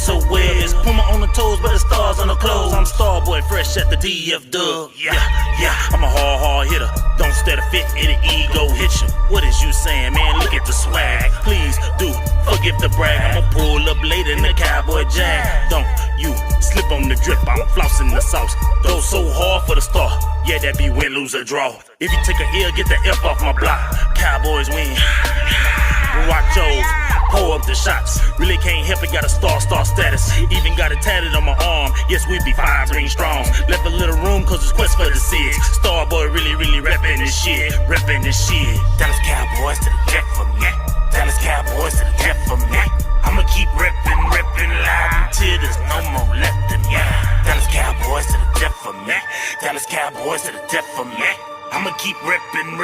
so well. It's Puma on the toes, but it's stars on the clothes. I'm Starboy, fresh at the DF Dub. Yeah, I'm a hard hitter. Don't stare to fit, it'll ego hit you. What is you saying, man? Look at the swag. Please do forgive the brag. I'ma pull up later in the Cowboy Jag. Don't you slip on the drip, I'm flossing the sauce. Go so hard for the star. Yeah, that be win, lose, or draw. If you take a L, get the F off my block. Cowboys win. Guachos, pour up the shots. Really can't help it, got a star status. Even got it tatted on my arm. Yes, we be 5 ring strongs. Left a little room cause it's quest for the six. Starboy really reppin' this shit. Dallas Cowboys to the death for me. Dallas Cowboys to the death for me. I'ma keep reppin' loud until there's no more left in me. Dallas Cowboys to the death for me. Dallas Cowboys to the death for me. I'ma keep reppin'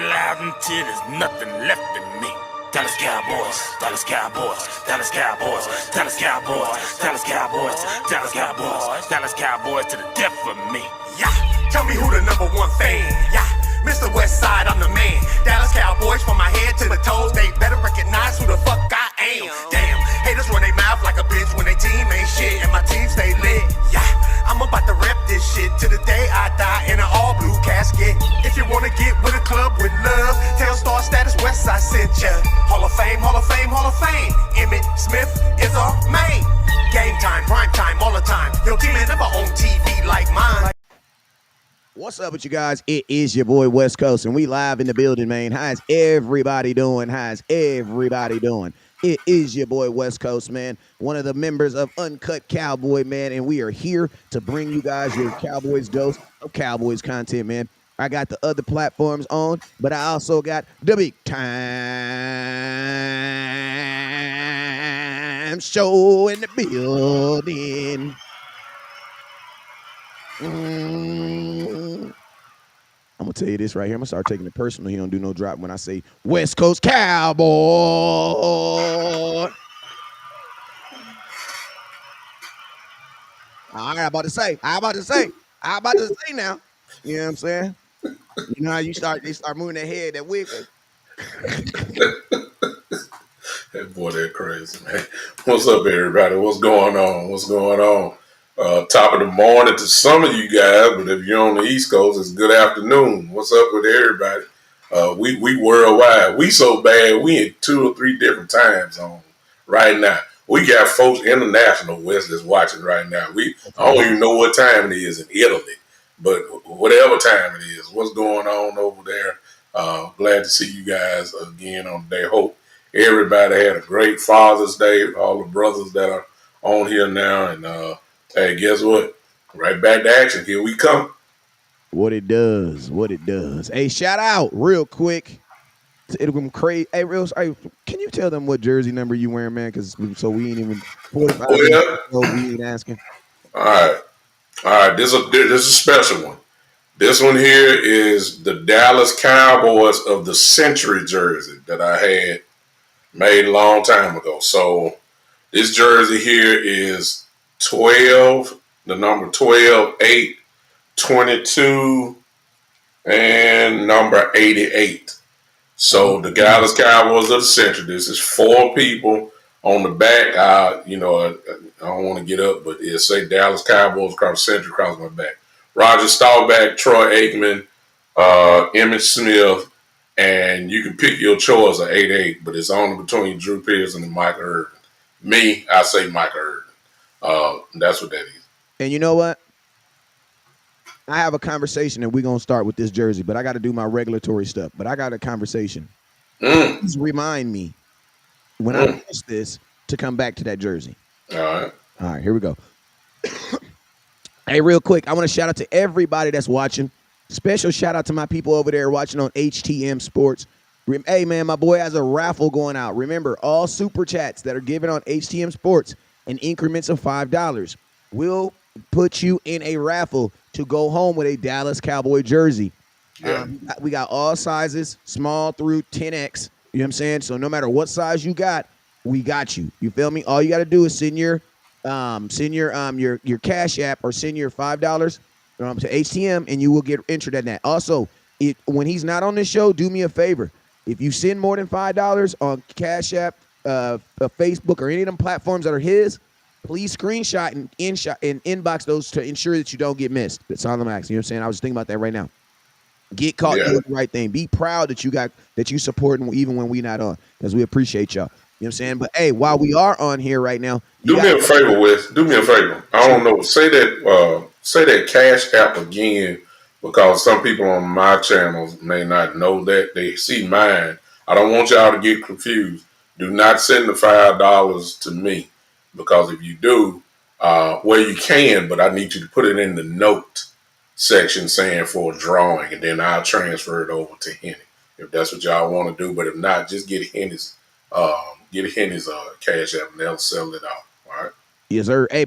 loud until there's nothing left in me. Dallas Cowboys, Dallas Cowboys, Dallas Cowboys, Dallas Cowboys, Dallas Cowboys, Dallas Cowboys, Dallas Cowboys to the death for me. Yeah, tell me who the #1 fan. Yeah, Mr. Westside, I'm the man. Dallas Cowboys from my head to the toes. They better recognize who the fuck I am. Damn, haters run their mouth like a bitch when they team ain't shit and my team stay lit. Yeah, I'm about to rep this shit to the day I die in an all blue casket. If you wanna get with a club with love, tell Star Status Westside sent ya. Hall of Fame, Hall of Fame, Hall of Fame. Emmett Smith is our main. Game time, prime time, all the time. Your team ain't never on TV like mine. What's up with you guys? It is your boy West Coast, and we live in the building, man. How's everybody doing? It is your boy West Coast, man. One of the members of UnCut Cowboy, man, and we are here to bring you guys your Cowboys dose of Cowboys content, man. I got the other platforms on, but I also got the big time show in the building. I'm gonna tell you this right here. I'm gonna start taking it personal. He don't do no drop when I say West Coast Cowboy. All right, I'm about to say now. You know what I'm saying? You know how they start moving their head, that wiggle. That boy, that crazy, man. What's up, everybody? What's going on? Top of the morning to some of you guys, but if you're on the East Coast, it's good afternoon. What's up with everybody? We worldwide. We so bad, we in 2 or 3 different time zones right now. We got folks international West that's watching right now. I don't even know what time it is in Italy, but whatever time it is, what's going on over there? Glad to see you guys again on the day. Hope everybody had a great Father's Day. All the brothers that are on here now, and hey, guess what? Right back to action. Here we come. What it does. Hey, shout out real quick. It'll go crazy. Hey, can you tell them what jersey number you wearing, man? Because so we ain't even 45 minutes ago, we ain't asking. All right. This is a special one. This one here is the Dallas Cowboys of the Century jersey that I had made a long time ago. So this jersey here is 12, the number 12, 8, 22, and number 88. So the Dallas Cowboys of the Century. This is 4 people on the back. I don't want to get up, but it say Dallas Cowboys across the century across my back. Roger Staubach, Troy Aikman, Emmett Smith, and you can pick your choice of 8-8, but it's only between Drew Pearson and Michael Irvin. Me, I say Michael Irvin. That's what that is. And you know what? I have a conversation, and we're going to start with this jersey, but I got to do my regulatory stuff. But I got a conversation. Please remind me when I finish this to come back to that jersey. All right, here we go. Hey, real quick, I want to shout out to everybody that's watching. Special shout out to my people over there watching on HTM Sports. Hey, man, my boy has a raffle going out. Remember, all super chats that are given on HTM Sports in increments of $5 will put you in a raffle to go home with a Dallas Cowboy jersey. Yeah. We got all sizes, small through 10X. You know what I'm saying? So no matter what size you got, we got you. You feel me? All you got to do is send your Cash App or send your $5 to HTM, and you will get entered in that. Also, when he's not on this show, do me a favor. If you send more than $5 on Cash App, Facebook, or any of them platforms that are his, Please screenshot and inbox those to ensure that you don't get missed. That's all I'm asking. You know what I'm saying? I was thinking about that right now. Get caught doing the right thing. Be proud that you support even when we not on, because we appreciate y'all. You know what I'm saying? But hey, while we are on here right now, do me a favor, Wes. Do me a favor. I don't know. Say that Cash App again, because some people on my channel may not know that. They see mine. I don't want y'all to get confused. Do not send the $5 to me, because if you do, well, you can, but I need you to put it in the note section saying for a drawing, and then I'll transfer it over to Henny if that's what y'all want to do. But if not, just get Henny's Cash App and they'll sell it out. All right. Yes, sir. Hey,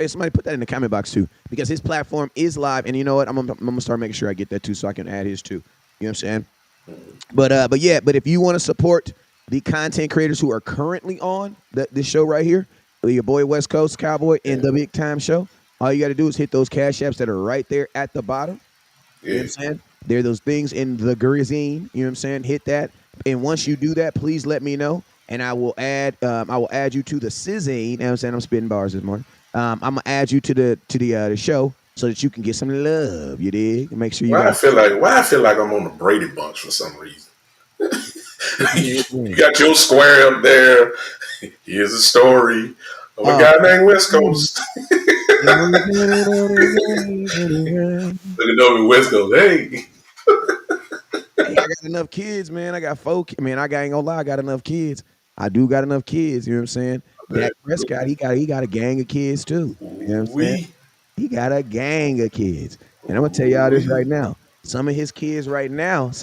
somebody put that in the comment box too, because his platform is live, and you know what? I'm gonna start making sure I get that too, so I can add his too. You know what I'm saying? But if you want to support the content creators who are currently on this show right here, your boy West Coast Cowboy and the Big Time Show, all you got to do is hit those Cash Apps that are right there at the bottom. You know what I'm saying? There are those things in the grazine. You know what I'm saying? Hit that, and once you do that, please let me know. And I will add you to the Sizane. You know what I'm saying? I'm spitting bars this morning. I'm gonna add you to the show so that you can get some love. You dig? Make sure you. I feel like I'm on the Brady Bunch for some reason. You got your square up there. Here's a story of a guy named West Coast. Looking over West Coast. Hey. Hey, I got enough kids, man. I got 4. Man, I ain't gonna lie. I got enough kids. I do got enough kids. You know what I'm saying? Dak Prescott, he got a gang of kids too. You know what I'm saying? He got a gang of kids, and I'm gonna tell y'all this right now. Some of his kids right now is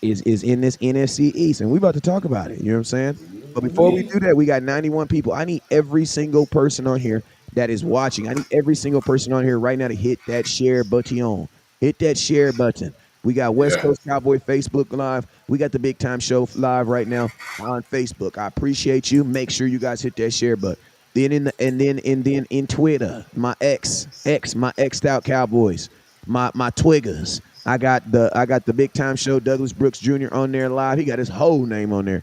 in this NFC East, and we about to talk about it. You know what I'm saying? But before we do that, we got 91 people. I need every single person on here that is watching. I need every single person on here right now to hit that share button. Hit that share button. We got West Coast Cowboy Facebook Live. We got the Big Time Show live right now on Facebook. I appreciate you. Make sure you guys hit that share button. Then in Twitter, my X'd out Cowboys, my Twiggers. I got the Big Time Show, Douglas Brooks Jr. on there live. He got his whole name on there.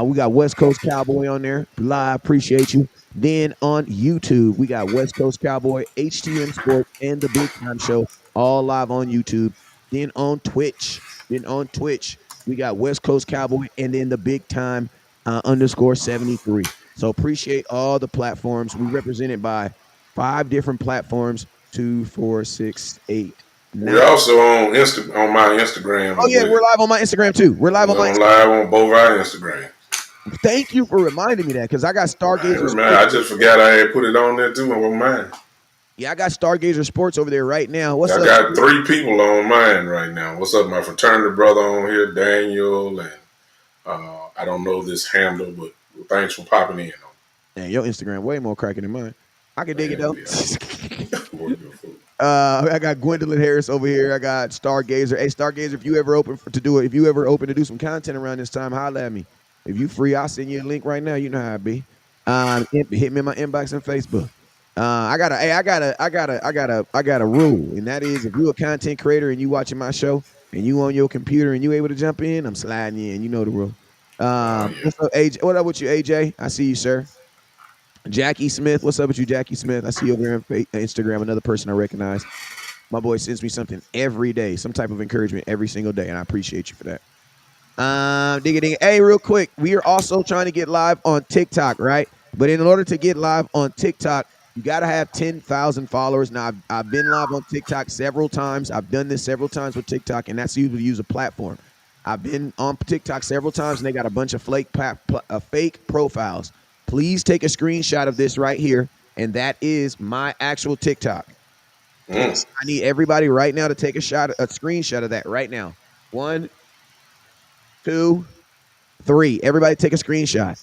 We got West Coast Cowboy on there live. Appreciate you. Then on YouTube, we got West Coast Cowboy, HTM Sports, and the Big Time Show all live on YouTube. Then on Twitch, we got West Coast Cowboy and then the Big Time _73. So appreciate all the platforms. We represented by 5 different platforms. 2, 4, 6, 8. 9. We're also on my Instagram. Oh yeah, we're live on my Instagram too. We're live on both our Instagrams. Thank you for reminding me that, because I got Stargazer. Man, I just forgot I had put it on there too on mine. Yeah, I got Stargazer Sports over there right now. What's up? I got 3 people on mine right now. What's up, my fraternity brother on here, Daniel, and I don't know this handle, but thanks for popping in. Man, your Instagram way more cracking than mine. I can dig it though. I got Gwendolyn Harris over here. I got Stargazer. Hey, Stargazer, if you ever open to do some content around this time, holla at me. If you free, I'll send you a link right now. You know how it be. Hit me in my inbox on Facebook. I got a rule, and that is if you're a content creator and you watching my show and you on your computer and you able to jump in, I'm sliding you in. You know the rule. What's up, AJ? What up with you, AJ? I see you, sir. Jackie Smith, what's up with you, Jackie Smith? I see you over here on Instagram, another person I recognize. My boy sends me something every day, some type of encouragement every single day, and I appreciate you for that. Dig. Hey, real quick, we are also trying to get live on TikTok, right? But in order to get live on TikTok, you got to have 10,000 followers. Now, I've been live on TikTok several times. I've done this several times with TikTok, and that's usually use a platform. I've been on TikTok several times, and they got a bunch of fake profiles. Please take a screenshot of this right here, and that is my actual TikTok. Yes, I need everybody right now to take a screenshot of that right now. 1, 2, 3. Everybody take a screenshot.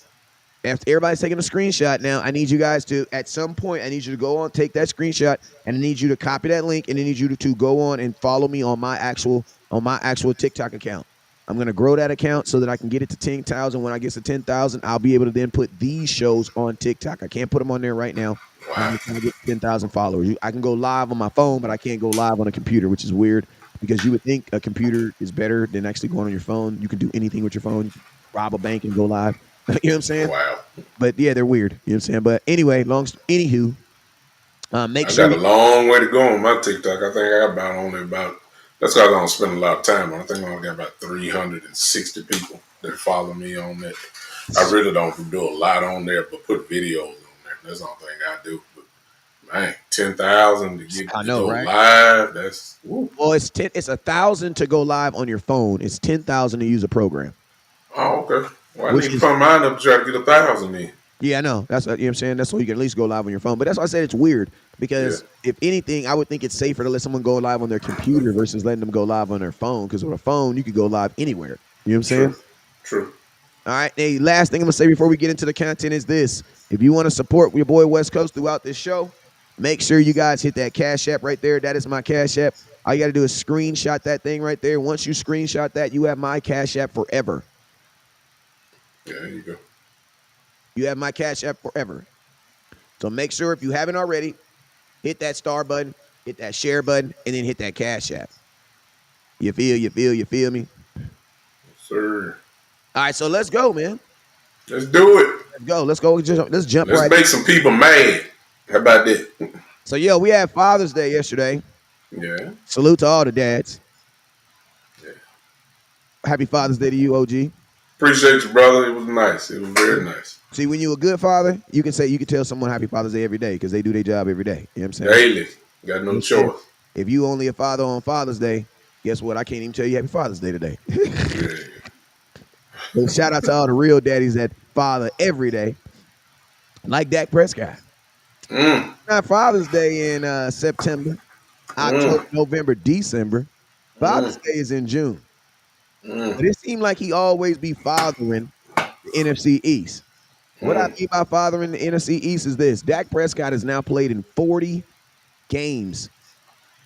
After everybody's taking a screenshot now, I need you guys to, at some point, I need you to go on, take that screenshot, and I need you to copy that link, and I need you to go on and follow me on my actual TikTok account. I'm going to grow that account so that I can get it to 10,000. When I get to 10,000, I'll be able to then put these shows on TikTok. I can't put them on there right now. I'm trying to get 10,000 followers. I can go live on my phone, but I can't go live on a computer, which is weird because you would think a computer is better than actually going on your phone. You can do anything with your phone. Rob a bank and go live. You know what I'm saying? Wow. But yeah, they're weird. You know what I'm saying? But anyway, anywho, make I sure got a long way to go on my TikTok. I think I got about. That's because I don't spend a lot of time on it. I think I only got about 360 people that follow me on that. I really don't do a lot on there, but put videos on there. That's the only thing I do. But man, 10,000 I to know, go right? live. That's woo. Well, it's 1,000 to go live on your phone. It's 10,000 to use a program. Oh, okay. Well, I Which need to is put mine up to try to get 1,000 in. Yeah, I know. That's you know what I'm saying. That's so you can at least go live on your phone. But that's why I said it's weird Yeah. because if anything, I would think it's safer to let someone go live on their computer versus letting them go live on their phone. Because with a phone, you could go live anywhere. You know what I'm saying? True. True. All right. Hey, last thing I'm gonna say before we get into the content is this: if you want to support your boy West Coast throughout this show, make sure you guys hit that Cash App right there. That is my Cash App. All you got to do is screenshot that thing right there. Once you screenshot that, you have my Cash App forever. Yeah, there you go. You have my Cash App forever. So make sure if you haven't already, hit that star button, hit that share button, and then hit that Cash App. You feel me? Sir. All right, so let's go, man. Let's do it. Let's go. Let's jump Let's right make some people mad. How about that? So, we had Father's Day yesterday. Yeah. Salute to all the dads. Yeah. Happy Father's Day to you, OG. Appreciate you, brother. It was nice. It was very nice. See, when you're a good father, you can tell someone Happy Father's Day every day because they do their job every day. You know what I'm saying? Daily. Got no choice. If you only a father on Father's Day, guess what? I can't even tell you Happy Father's Day today. Yeah. So shout out to all the real daddies that father every day, like Dak Prescott. Not Father's Day in September, October, November, December. Father's Day is in June. But it seemed like he always be fathering the NFC East. What I mean by fathering the NFC East is this. Dak Prescott has now played in 40 games.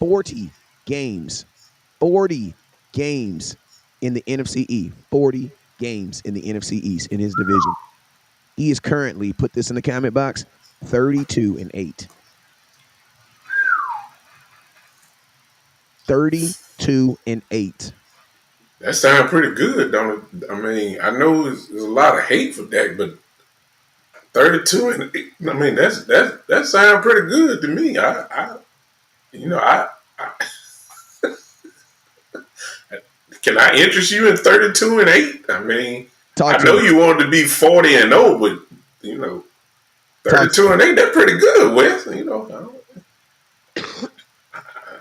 40 games. 40 games in the NFC East. 40 games in the NFC East in his division. He is currently, put this in the comment box, 32-8. 32-8. That sounds pretty good, don't it? I mean, I know there's a lot of hate for Dak, but 32-8. I mean, that sounds pretty good to me. I can I interest you in 32-8? I mean, I know you wanted to be 40-0, but 32-8. That's pretty good, Wes. I'm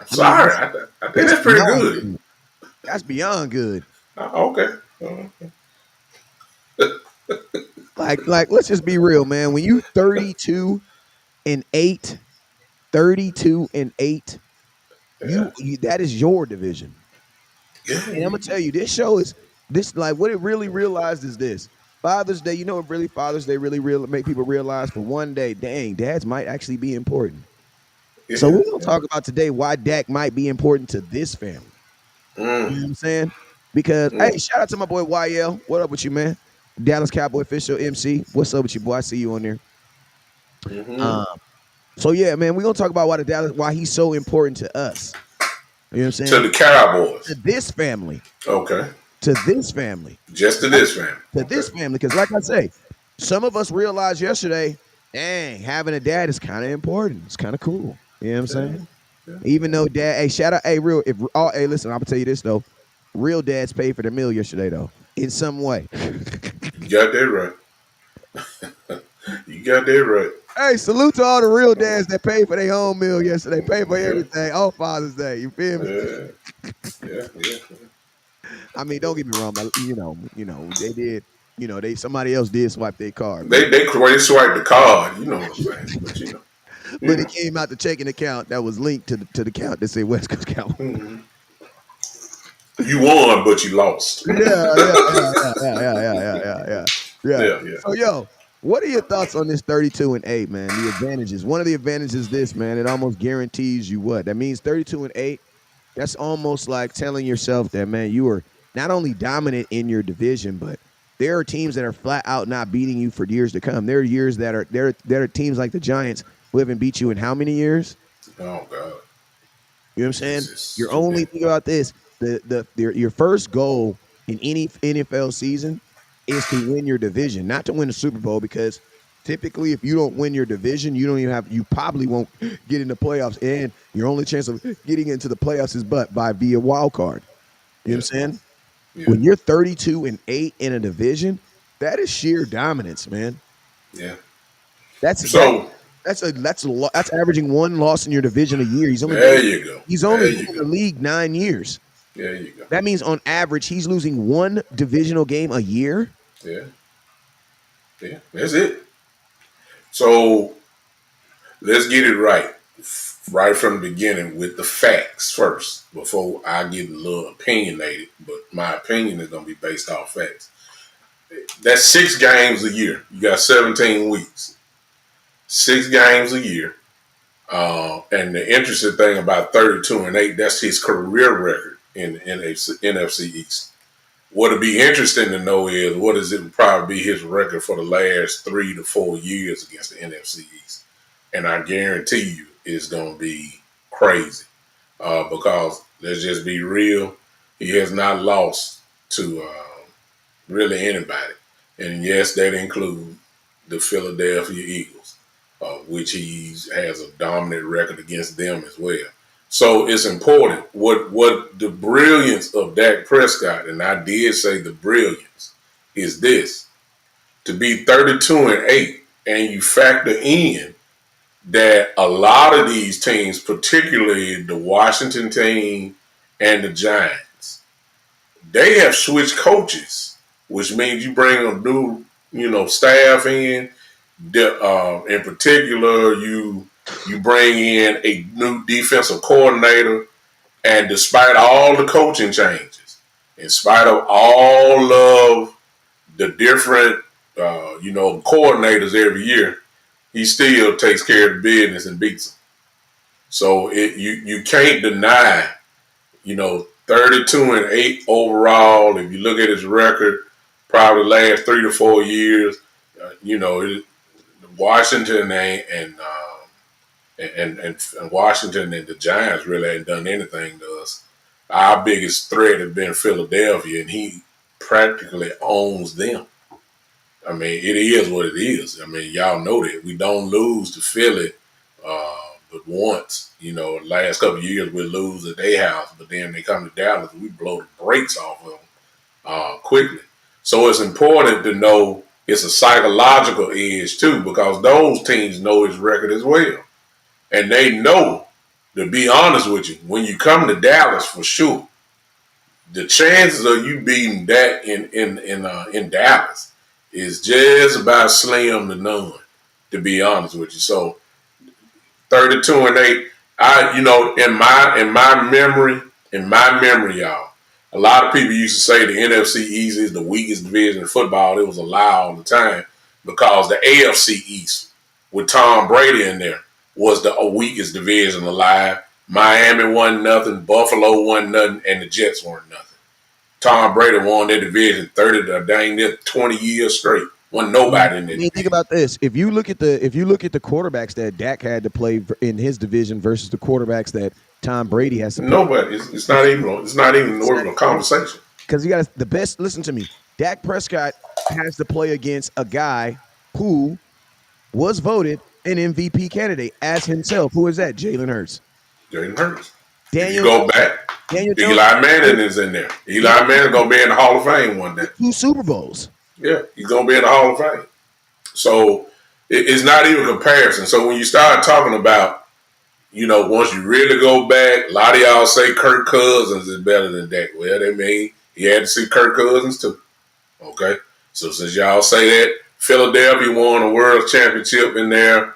sorry. I think that's pretty good. That's beyond good. Okay. Like, let's just be real, man. When you 32-8, 32-8, that is your division. Yeah. And I'm gonna tell you, this show is what it really realized is this. Father's Day, Father's Day really make people realize for one day, dang, dads might actually be important. Yeah. So we're gonna talk about today why Dak might be important to this family. You know what I'm saying? Because hey, shout out to my boy YL. What up with you, man? Dallas Cowboy official MC. What's up with you, boy? I see you on there. So yeah, man, we're gonna talk about why he's so important to us. You know what I'm saying? To the Cowboys. To this family. Okay. To this family. Just to this family. To this family. Because like I say, some of us realized yesterday, dang, having a dad is kind of important. It's kind of cool. You know what I'm saying? Yeah. Even though dad, hey, shout out, hey, listen, I'm gonna tell you this though. Real dads paid for their meal yesterday though. In some way. You got that right. You got that right. Hey, salute to all the real dads that paid for their home meal yesterday. Paid for everything on Father's Day. You feel me? Yeah. I mean, don't get me wrong, but they did. Somebody else did swipe their card. They swiped the card. You know what I'm saying? But it came out the checking account that was linked to the account that said West Coast Cowboy. Mm-hmm. You won, but you lost. Yeah. So, what are your thoughts on this 32-8, man? The advantages. One of the advantages is this, man. It almost guarantees you what? That means 32-8. That's almost like telling yourself that, man, you are not only dominant in your division, but there are teams that are flat out not beating you for years to come. There are years that are there are teams like the Giants who haven't beat you in how many years? Oh God. You know what I'm saying? You're only thinking about this. Your first goal in any NFL season is to win your division, not to win the Super Bowl, because typically if you don't win your division, you probably won't get into playoffs, and your only chance of getting into the playoffs is via wild card. You know what I'm saying? Yeah. When you're 32-8 in a division, that is sheer dominance, man. Yeah. That's averaging one loss in your division a year. He's only there you go. He's only been in the league 9 years. There you go. That means on average he's losing one divisional game a year. Yeah. Yeah, that's it. So let's get it right from the beginning with the facts first before I get a little opinionated. But my opinion is going to be based off facts. That's 6 games a year. You got 17 weeks. 6 games a year. And the interesting thing about 32-8, that's his career record in the NFC East. What'll be interesting to know is what is it probably be his record for the last 3 to 4 years against the NFC East. And I guarantee you it's going to be crazy because let's just be real. He has not lost to really anybody. And yes, that includes the Philadelphia Eagles, which he has a dominant record against them as well. So it's important. What the brilliance of Dak Prescott, and I did say the brilliance, is this. To be 32-8 and you factor in that a lot of these teams, particularly the Washington team and the Giants, they have switched coaches, which means you bring a new, staff in. In particular, you bring in a new defensive coordinator, and despite all the coaching changes, in spite of all of the different, coordinators every year, he still takes care of the business and beats them. So you can't deny, 32-8 overall. If you look at his record, probably the last 3 to 4 years, Washington and Washington and the Giants really ain't done anything to us. Our biggest threat has been Philadelphia, and he practically owns them. I mean, it is what it is. I mean, y'all know that. We don't lose to Philly but once. The last couple of years we lose at their house, but then they come to Dallas and we blow the brakes off of them quickly. So it's important to know it's a psychological edge too, because those teams know his record as well. And they know, to be honest with you, when you come to Dallas for sure, the chances of you beating that in Dallas is just about slim to none, to be honest with you. So 32-8, in my memory, y'all, a lot of people used to say the NFC East is the weakest division in football. It was a lie all the time because the AFC East with Tom Brady in there was the weakest division alive. Miami won nothing, Buffalo won nothing, and the Jets weren't nothing. Tom Brady won their division 20 years straight. Wasn't nobody in there. Think about this. If you look at the quarterbacks that Dak had to play in his division versus the quarterbacks that Tom Brady has to play. Nobody. It's not even a conversation. Because you got the best. Listen to me. Dak Prescott has to play against a guy who was voted an MVP candidate as himself. Who is that? Jalen Hurts. Jalen Hurts. If you go back, Eli Manning is in there. Eli Manning's going to be in the Hall of Fame one day. 2 Super Bowls. Yeah, he's going to be in the Hall of Fame. So it's not even a comparison. So when you start talking about, once you really go back, a lot of y'all say Kirk Cousins is better than Dak. Well, that means he had to see Kirk Cousins too. Okay? So since y'all say that, Philadelphia won a world championship in there.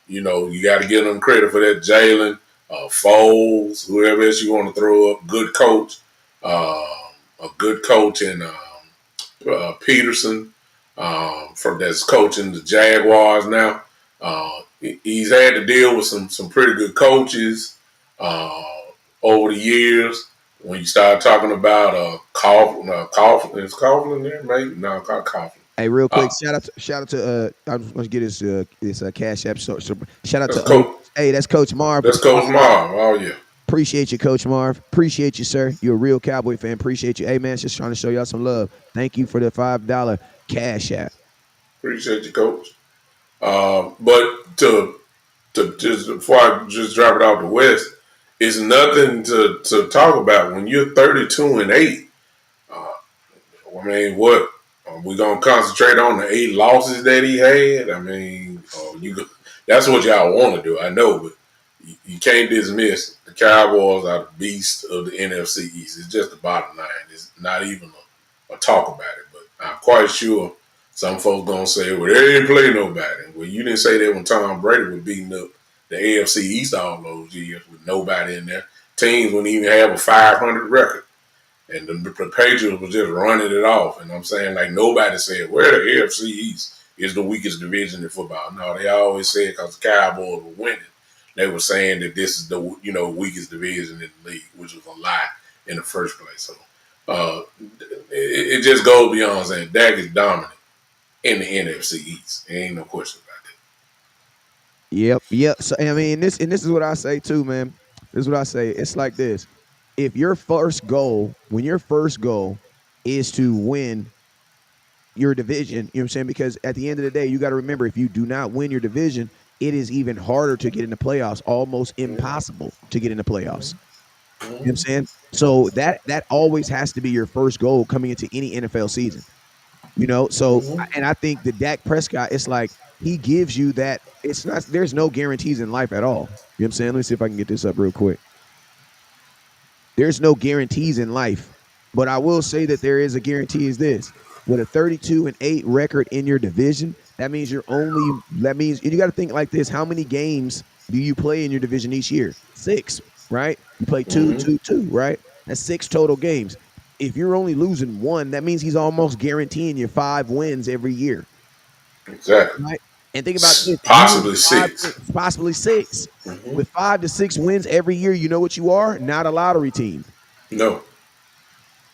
You got to give them credit for that. Jalen, Foles, whoever else you want to throw up, good coach. A good coach in Peterson, that's coaching the Jaguars now. He's had to deal with some pretty good coaches over the years. When you start talking about Coughlin, is Coughlin there? Maybe no, not Coughlin. Hey, real quick, shout out to I'm going to get his Cash App. So shout out to Coach. Hey, that's Coach Marv. That's Coach Marv. Oh yeah. Appreciate you, Coach Marv. Appreciate you, sir. You're a real Cowboy fan. Appreciate you. Hey, man, just trying to show y'all some love. Thank you for the $5 cash app. Appreciate you, Coach. But to just before I just drop it off the West, it's nothing to talk about when you're 32-8. I mean, what we gonna concentrate on the 8 losses that he had? I mean, that's what y'all want to do. I know, but you can't dismiss the Cowboys are the beast of the NFC East. It's just the bottom line. It's not even a talk about it. But I'm quite sure some folks gonna say, "Well, they didn't play nobody." Well, you didn't say that when Tom Brady was beating up the AFC East all those years with nobody in there. Teams wouldn't even have a 500 record. And the Patriots was just running it off. And I'm saying, like, nobody said, well, the AFC East is the weakest division in football. No, they always said because the Cowboys were winning. They were saying that this is the weakest division in the league, which was a lie in the first place. So it just goes beyond saying Dak is dominant in the NFC East. There ain't no question about that. Yep. So I mean, this is what I say too, man. This is what I say. It's like this. If your first goal is to win your division, you know what I'm saying? Because at the end of the day, you got to remember, if you do not win your division, it is even harder to get in the playoffs, almost impossible to get in the playoffs. You know what I'm saying? So that always has to be your first goal coming into any NFL season. You know, so and I think the Dak Prescott, it's like he gives you that. It's not, there's no guarantees in life at all. You know what I'm saying? Let me see if I can get this up real quick. There's no guarantees in life, but I will say that there is a guarantee is this. With a 32-8 record in your division, that means you got to think like this. How many games do you play in your division each year? 6, right? You play 2, right? That's 6 total games. If you're only losing 1, that means he's almost guaranteeing you 5 wins every year. Exactly. Right? And think about this. Possibly 6. Possibly 6. With 5 to 6 wins every year, you know what you are? Not a lottery team. No.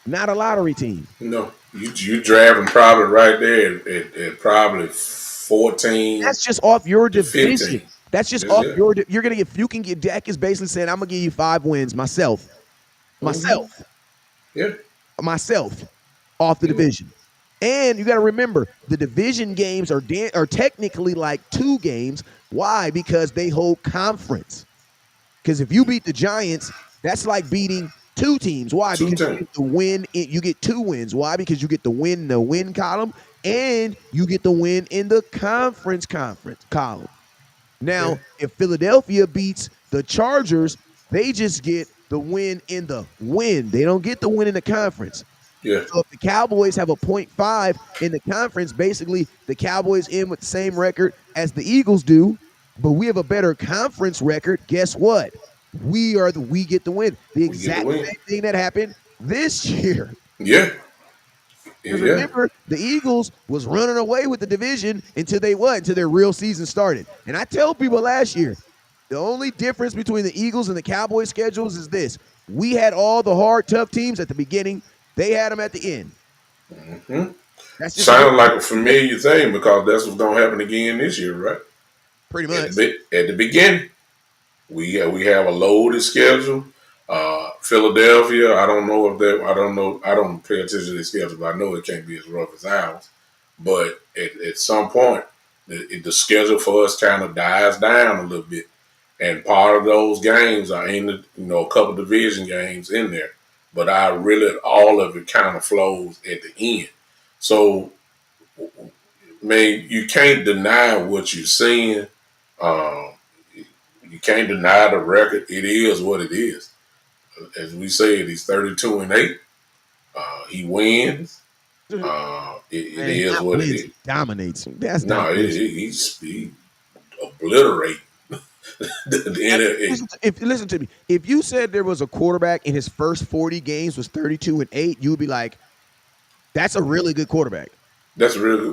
Not a lottery team. No. You driving probably right there at probably 14. That's just off your division. 15. That's just off your. You're gonna get. You can get. Dak is basically saying, "I'm gonna give you 5 wins myself, Yeah. myself, off the division." And you got to remember, the division games are technically like 2 games. Why? Because they hold conference. Because if you beat the Giants, that's like beating 2 teams. Why? Because you get the win. You get 2 wins. Why? Because you get the win in the win column, and you get the win in the conference column. Now, if Philadelphia beats the Chargers, they just get the win in the win. They don't get the win in the conference. Yeah. So if the Cowboys have a 0.5 in the conference, basically the Cowboys in with the same record as the Eagles do, but we have a better conference record. Guess what? We get the win. The exact same thing that happened this year. Yeah. Remember, the Eagles was running away with the division until their real season started. And I tell people last year, the only difference between the Eagles and the Cowboys schedules is this. We had all the hard, tough teams at the beginning. They had them at the end. That's just sounds like a familiar thing because that's what's going to happen again this year, right? Pretty much. At the beginning, we have a loaded schedule. Philadelphia, I don't pay attention to the schedule, but I know it can't be as rough as ours. But at some point, the schedule for us kind of dies down a little bit. And part of those games are in a couple division games in there. But all of it kind of flows at the end. So, man, you can't deny what you're seeing. You can't deny the record. It is what it is. As we said, he's 32-8. He wins. It is what it is. Dominates him. That's no, he obliterates. Listen to me. If you said there was a quarterback in his first 40 games was 32-8, you would be like, "That's a really good quarterback." That's really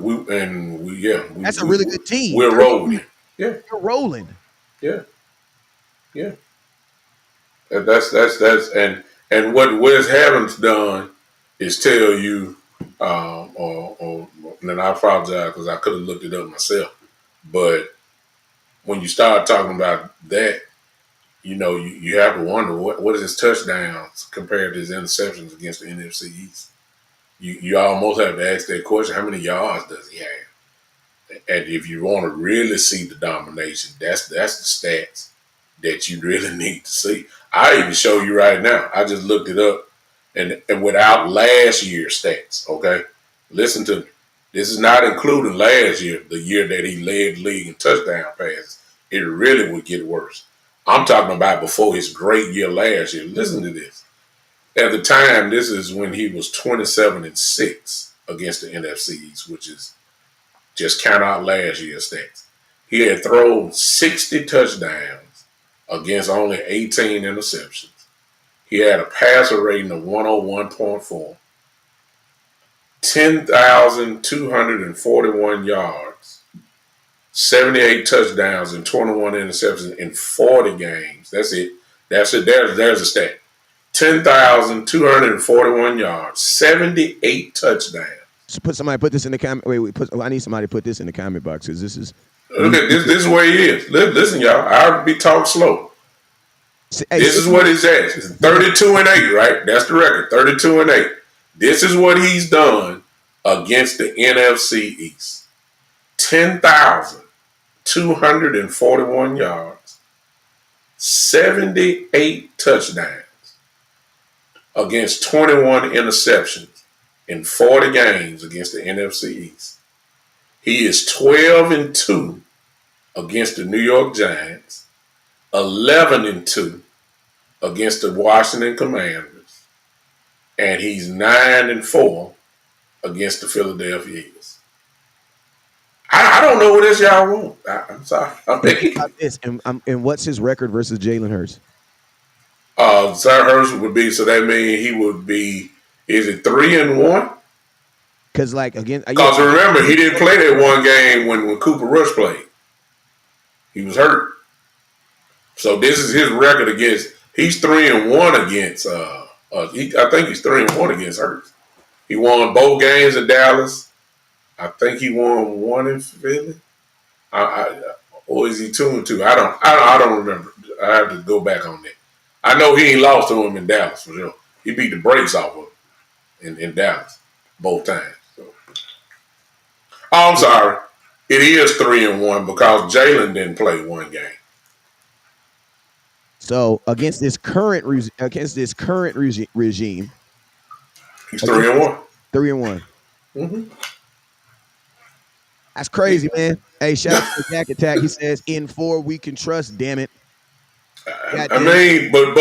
good. That's a really good team. We're rolling. Yeah, you're rolling. Yeah. And that's and what Wes Haven's done is tell you, and I apologize because I could have looked it up myself, but when you start talking about that, you have to wonder what is his touchdowns compared to his interceptions against the NFC East. You almost have to ask that question: how many yards does he have? And if you want to really see the domination, that's the stats that you really need to see. I even show you right now. I just looked it up, and without last year's stats. Okay, listen to me. This is not including last year, the year that he led the league in touchdown passes. It really would get worse. I'm talking about before his great year last year. Listen to this. At the time, this is when he was 27-6 against the NFC East, which is just count out last year's stats. He had thrown 60 touchdowns against only 18 interceptions. He had a passer rating of 101.4, 10,241 yards, 78 touchdowns, and 21 interceptions in 40 games. That's it. There's a stat. 10,241 yards, 78 touchdowns. Put this in the comment. I need somebody to put this in the comment box because this is. Look at this. This is where he is. Listen, y'all. I'll be talking slow. This is what he's at. It's 32-8, right? That's the record. 32-8. This is what he's done against the NFC East. 10,241 yards, 78 touchdowns against 21 interceptions in 40 games against the NFC East. He is 12-2 against the New York Giants, 11-2 against the Washington Commanders, and he's 9-4 against the Philadelphia Eagles. I don't know what else y'all want. I'm sorry. I'm thinking. And what's his record versus Jalen Hurts? Jalen Hurts would be, so that means he would be, is it 3-1? Because again, because remember, he didn't play that one game when Cooper Rush played. He was hurt. So this is his record against. He's 3-1 against. I think he's 3-1 against Hurts. He won both games in Dallas. I think he won one in Philly. Or is he 2-2? I don't remember. I have to go back on that. I know he ain't lost to him in Dallas for sure. He beat the brakes off of him in Dallas both times. So. Oh, I'm sorry. It is 3-1 because Jalen didn't play one game. So against this current regime, he's 3-1. 3-1. Mm-hmm. That's crazy, man. Hey, shout out to Dak Attack. He says, "In 4 we can trust." Damn it. I mean, but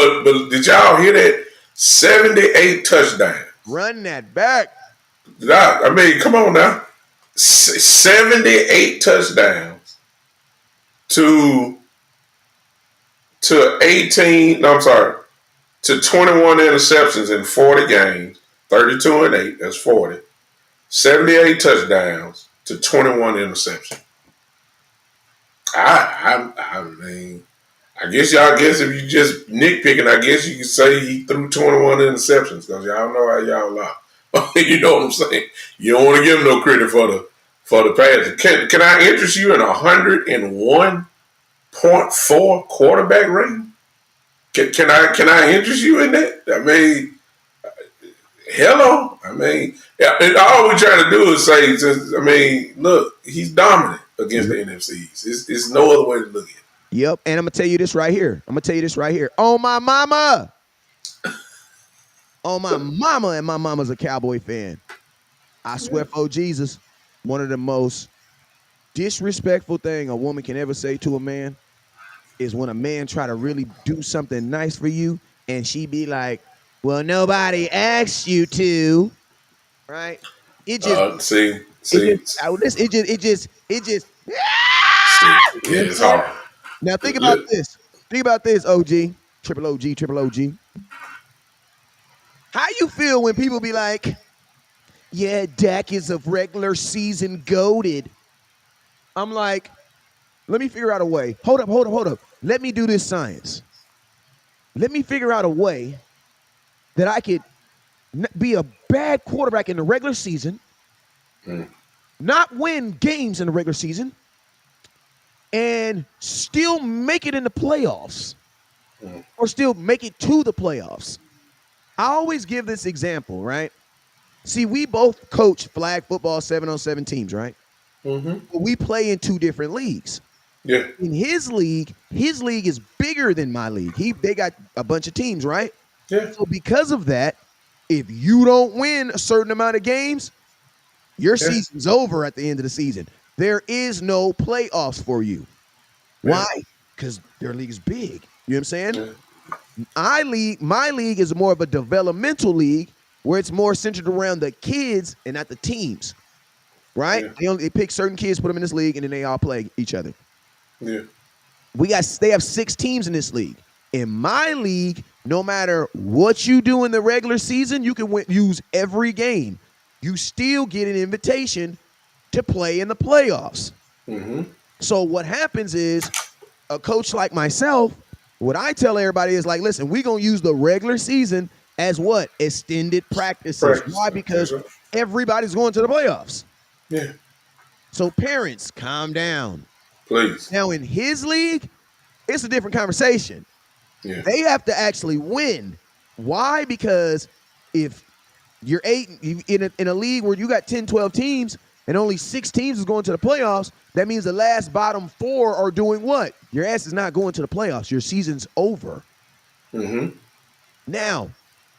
did y'all hear that? 78 touchdowns. Run that back. I mean, come on now. 78 touchdowns to 18. No, I'm sorry. To 21 interceptions in 40 games. 32-8. That's 40. 78 touchdowns to 21 interceptions. I mean, I guess if you just nitpicking, I guess you could say he threw 21 interceptions because y'all know how y'all are. You know what I'm saying? You don't want to give him no credit for the pass. Can I interest you in 101.4 quarterback rating? Can I interest you in that? I mean, hello. I mean, all we're trying to do is say, I mean, look, he's dominant against the NFCs. It's no other way to look at it. Yep, and I'm gonna tell you this right here. On my mama. On my mama, and my mama's a Cowboy fan. I swear for Jesus, one of the most disrespectful thing a woman can ever say to a man is when a man try to really do something nice for you, and she be like, "Well, nobody asked you to," right? It just it's hard. Now think about this. OG, triple OG. How you feel when people be like, "Yeah, Dak is a regular season goated"? I'm like, let me figure out a way. Hold up. Let me do this science. Let me figure out a way that I could be a bad quarterback in the regular season, not win games in the regular season, and still make it in the playoffs. or still make it to the playoffs. I always give this example, right? See, we both coach flag football 7-on-7 teams, right? Mm-hmm. But we play in two different leagues. Yeah. In his league is bigger than my league. They got a bunch of teams, right? Yeah. So because of that, if you don't win a certain amount of games, your Yeah. season's over at the end of the season. There is no playoffs for you. Why? Because their league is big. You know what I'm saying? Yeah. My league is more of a developmental league where it's more centered around the kids and not the teams. Right? Yeah. They pick certain kids, put them in this league, and then they all play each other. Yeah. They have 6 teams in this league. In my league, no matter what you do in the regular season, you can use every game. You still get an invitation to play in the playoffs. Mm-hmm. So what happens is a coach like myself, what I tell everybody is like, listen, we're going to use the regular season as what? Extended practices. Why? Because everybody's going to the playoffs. Yeah. So parents, calm down. Please. Now in his league, it's a different conversation. Yeah. They have to actually win. Why? Because if you're in a league where you got 10, 12 teams and only 6 teams is going to the playoffs, that means the last bottom 4 are doing what? Your ass is not going to the playoffs. Your season's over. Mm-hmm. Now,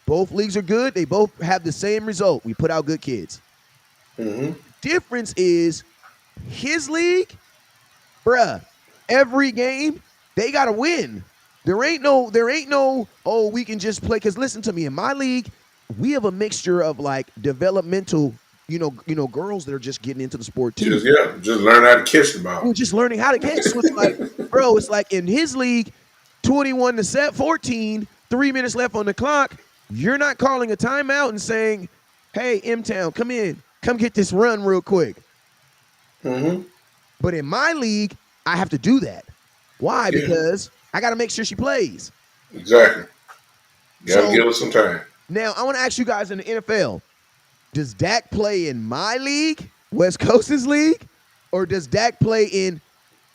both leagues are good. They both have the same result. We put out good kids. Mm-hmm. Difference is his league, bruh, every game, they got to win. There ain't no, oh, we can just play. Because listen to me, in my league, we have a mixture of like developmental, girls that are just getting into the sport too. Just learn how to catch the ball. We're just learning how to catch. So it's like, bro, it's like in his league, 21-14, 3 minutes left on the clock. You're not calling a timeout and saying, hey, M-Town, come in. Come get this run real quick. Mm-hmm. But in my league, I have to do that. Why? Yeah. Because I got to make sure she plays. Exactly. You got to give us some time. Now, I want to ask you guys in the NFL, does Dak play in my league, West Coast's league, or does Dak play in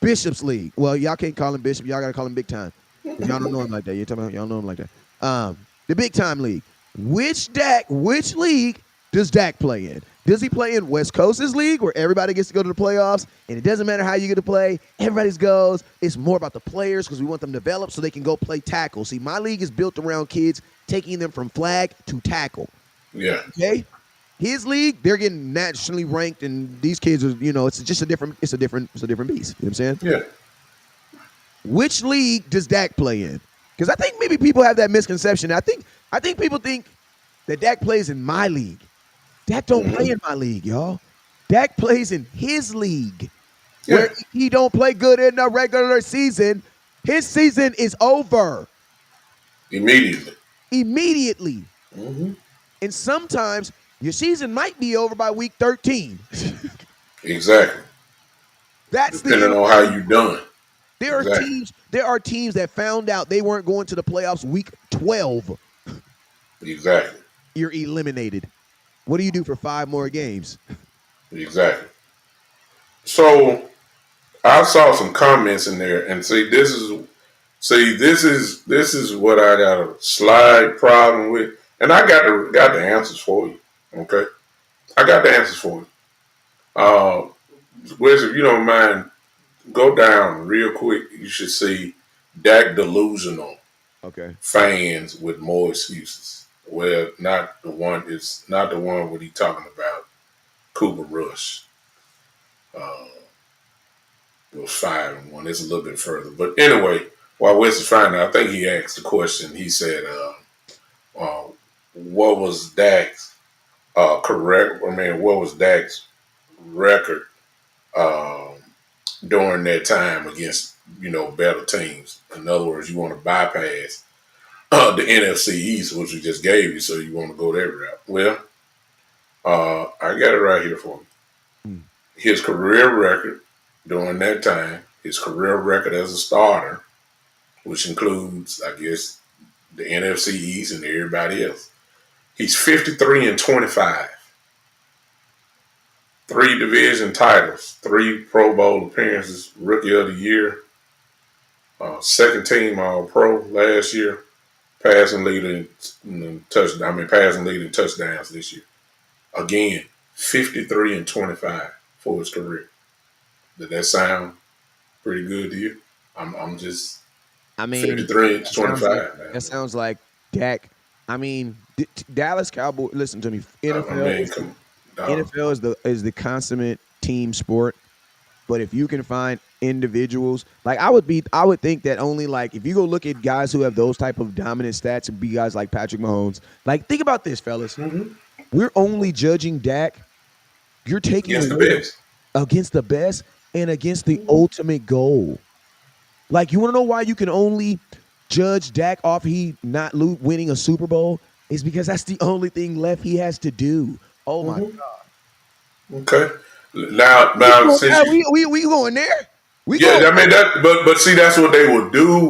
Bishop's league? Well, y'all can't call him Bishop. Y'all got to call him Big Time. Because y'all don't know him like that. You're talking about y'all know him like that. The Big Time league. Which league does Dak play in? Does he play in West Coast's league where everybody gets to go to the playoffs and it doesn't matter how you get to play, everybody goes. It's more about the players because we want them developed so they can go play tackle. See, my league is built around kids taking them from flag to tackle. Yeah. Okay? His league, they're getting nationally ranked and these kids are, it's just a different beast. You know what I'm saying? Yeah. Which league does Dak play in? Because I think maybe people have that misconception. I think people think that Dak plays in my league. Dak don't play in my league, y'all. Dak plays in his league. Yeah. Where he don't play good in the regular season. His season is over. Immediately. Mm-hmm. And sometimes your season might be over by week 13. Exactly. That's depending on how you done. There are teams that found out they weren't going to the playoffs week 12. Exactly. You're eliminated. What do you do for 5 more games? Exactly. So I saw some comments in there, and this is what I got a slight problem with, and I got the answers for you. Okay, I got the answers for you. Wes, if you don't mind, go down real quick. You should see Dak delusional. Okay. Fans with more excuses. Well, not the one. It's not the one what he talking about. Cooper Rush was 5-1. It's a little bit further, but anyway, while Wes is finding, I think he asked the question. He said, "What was Dak's correct? I mean, what was Dak's record during that time against better teams? In other words, you want to bypass." The NFC East, which we just gave you, so you want to go that route. Well, I got it right here for you. His career record during that time, his career record as a starter, which includes, I guess, the NFC East and everybody else. He's 53-25. 3 division titles, 3 Pro Bowl appearances, Rookie of the Year, second team All Pro last year, passing leader in touchdown. I mean, passing leader in touchdowns this year. Again, 53-25 for his career. Did that sound pretty good to you? I'm just I mean, 53-25, man. that sounds like Dak. I mean, Dallas Cowboys. Listen to me. I mean, come on. NFL is the consummate team sport. But if you can find individuals, like I would think that only like if you go look at guys who have those type of dominant stats and be guys like Patrick Mahomes. Like think about this, fellas. Mm-hmm. We're only judging Dak. You're taking against the best and against the ultimate goal. Like you want to know why you can only judge Dak off he not winning a Super Bowl is because that's the only thing left he has to do. Oh my God. Okay. Now, since we going there? I mean that, but see, that's what they will do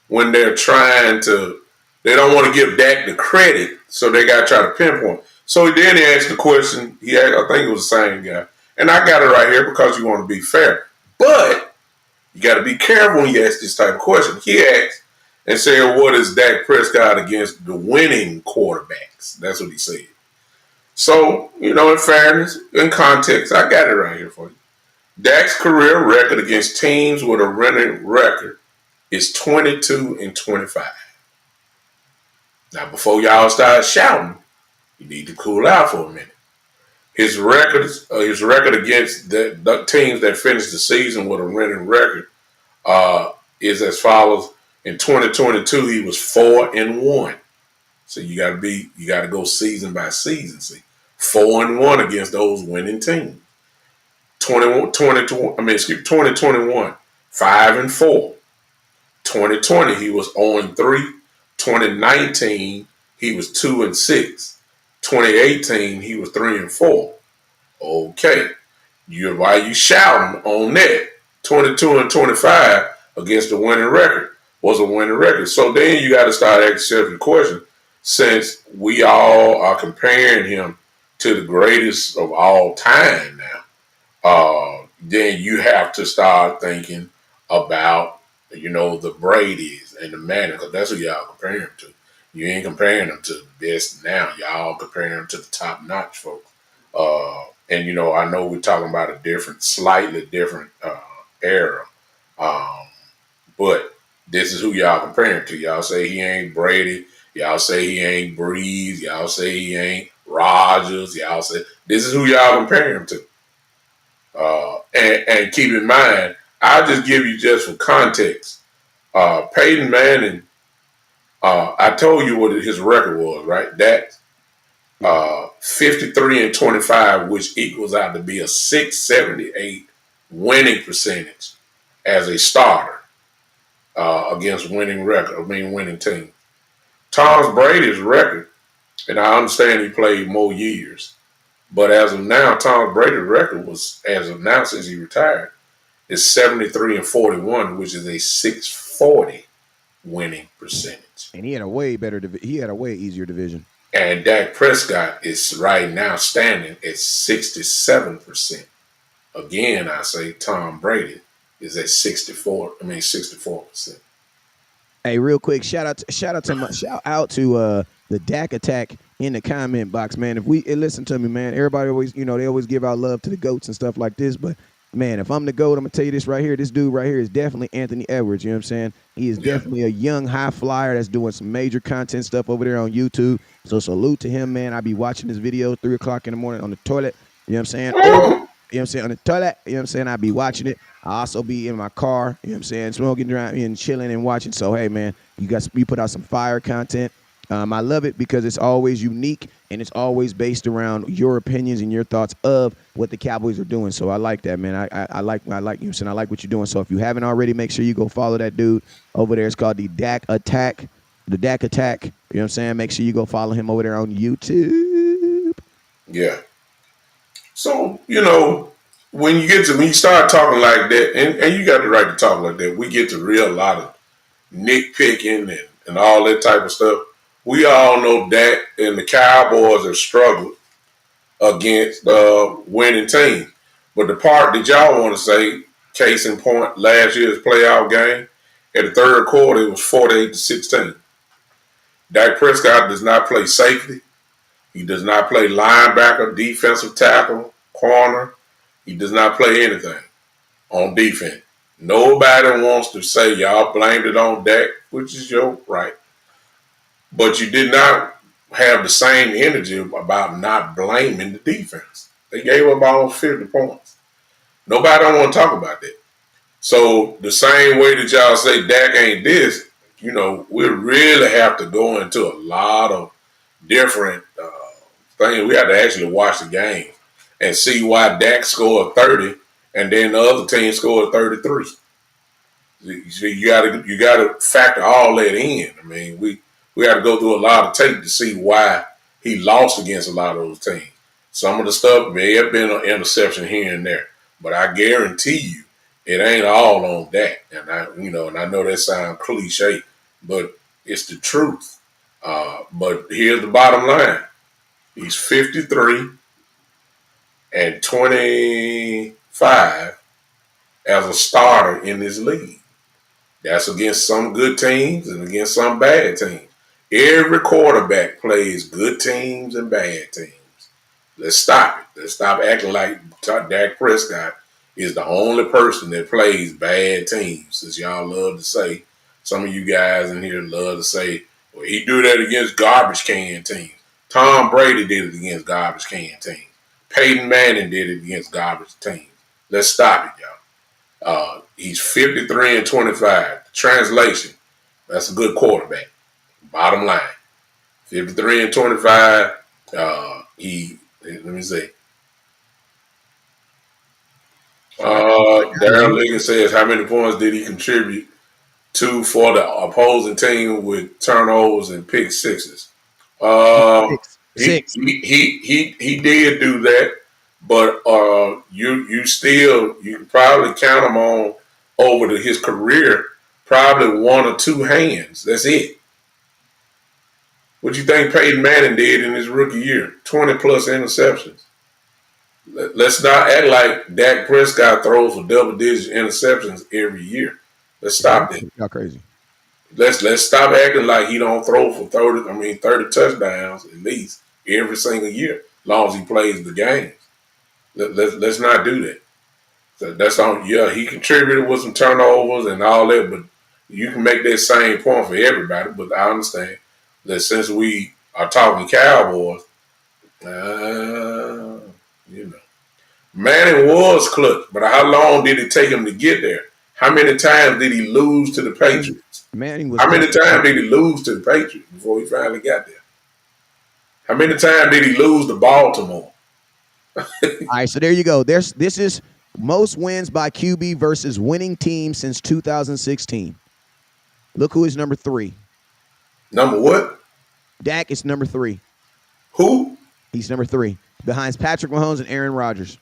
when they're trying to. They don't want to give Dak the credit, so they got to try to pinpoint. So then he asked the question. I think it was the same guy, and I got it right here because you want to be fair. But you got to be careful when you ask this type of question. He asked and said, "What is Dak Prescott against the winning quarterbacks?" That's what he said. So, in fairness, in context, I got it right here for you. Dak's career record against teams with a winning record is 22-25. Now, before y'all start shouting, you need to cool out for a minute. His record against the teams that finished the season with a winning record is as follows. In 2022, he was 4-1. So you got to go season by season. See, 4-1 against those winning teams. 2021, 5-4. 2020, he was 0-3. 2019, he was 2-6. 2018, he was 3-4. Okay, why you shouting on that? 22-25 against the winning record was a winning record. So then you got to start asking yourself the question. Since we all are comparing him to the greatest of all time now, then you have to start thinking about, the Brady's and the Manning, because that's who y'all comparing him to. You ain't comparing them to the best now. Y'all comparing them to the top-notch folks. And, I know we're talking about a slightly different era. But this is who y'all comparing to. Y'all say he ain't Brady. Y'all say he ain't Breeze. Y'all say he ain't Rodgers. Y'all say this is who y'all comparing him to. And keep in mind, I'll just give you just for context. Peyton Manning, I told you what his record was, right? That's 53-25, which equals out to be a 678 winning percentage as a starter against winning team. Tom Brady's record, and I understand he played more years, but as of now, Tom Brady's record was, as of now since he retired, is 73-41, which is a 640 winning percentage. And he had a way easier division. And Dak Prescott is right now standing at 67%. Again, I say Tom Brady is at 64%. Hey, real quick, shout out to the Dak Attack in the comment box, man. Listen to me, man. Everybody always, they always give out love to the GOATs and stuff like this, but man, if I'm the GOAT, I'm gonna tell you this right here. This dude right here is definitely Anthony Edwards. You know what I'm saying? He is definitely a young high flyer that's doing some major content stuff over there on YouTube. So salute to him, man. I be watching this video 3 o'clock in the morning on the toilet. You know what I'm saying? On the toilet. You know what I'm saying? I be watching it. I also be in my car. You know what I'm saying? Smoking, driving, and chilling and watching. So hey, man, you put out some fire content. I love it because it's always unique and it's always based around your opinions and your thoughts of what the Cowboys are doing. So I like that, man. I like you know what I'm saying? I like what you're doing. So if you haven't already, make sure you go follow that dude over there. It's called the Dak Attack. The Dak Attack. You know what I'm saying? Make sure you go follow him over there on YouTube. Yeah. So, when you start talking like that, and you got the right to talk like that, we get to real lot of nitpicking and all that type of stuff. We all know Dak and the Cowboys have struggled against winning teams. But the part that y'all want to say, case in point, last year's playoff game. In the third quarter, it was 48-16. Dak Prescott does not play safety. He does not play linebacker, defensive tackle, corner. He does not play anything on defense. Nobody wants to say y'all blamed it on Dak, which is your right. But you did not have the same energy about not blaming the defense. They gave up almost 50 points. Nobody don't want to talk about that. So the same way that y'all say Dak ain't this, we really have to go into a lot of different things. We have to actually watch the game and see why Dak scored 30 and then the other team scored 33. You got to factor all that in. I mean, we got to go through a lot of tape to see why he lost against a lot of those teams. Some of the stuff may have been an interception here and there, but I guarantee you, it ain't all on that. And I know that sounds cliche, but it's the truth. But here's the bottom line: he's 53 and 25 as a starter in this league. That's against some good teams and against some bad teams. Every quarterback plays good teams and bad teams. Let's stop it. Let's stop acting like Dak Prescott is the only person that plays bad teams. As y'all love to say, some of you guys in here love to say, well, he do that against garbage can teams. Tom Brady did it against garbage can teams. Peyton Manning did it against garbage teams. Let's stop it, y'all. He's 53 and 25. Translation, that's a good quarterback. Bottom line, 53 and 25. Let me see. Darren Liggins says, how many points did he contribute to for the opposing team with turnovers and pick sixes? Six. He did do that, but you can probably count him on over his career, probably one or two hands. That's it. What do you think Peyton Manning did in his rookie year? 20 plus interceptions. Let's not act like Dak Prescott throws for double-digit interceptions every year. Let's stop that. Y'all crazy. Let's stop acting like he don't throw for 30 touchdowns at least every single year, as long as he plays the games. Let's not do that. So that's on. Yeah, he contributed with some turnovers and all that, but you can make that same point for everybody. But I understand that since we are talking Cowboys, Manning was clutch, but how long did it take him to get there? How many times did he lose to the Patriots? How many times did he lose to the Patriots before he finally got there? How many times did he lose to Baltimore? All right, so there you go. This is most wins by QB versus winning team since 2016. Look who is number 3. Number what? Dak is number 3. Who? He's number 3, behind Patrick Mahomes and Aaron Rodgers.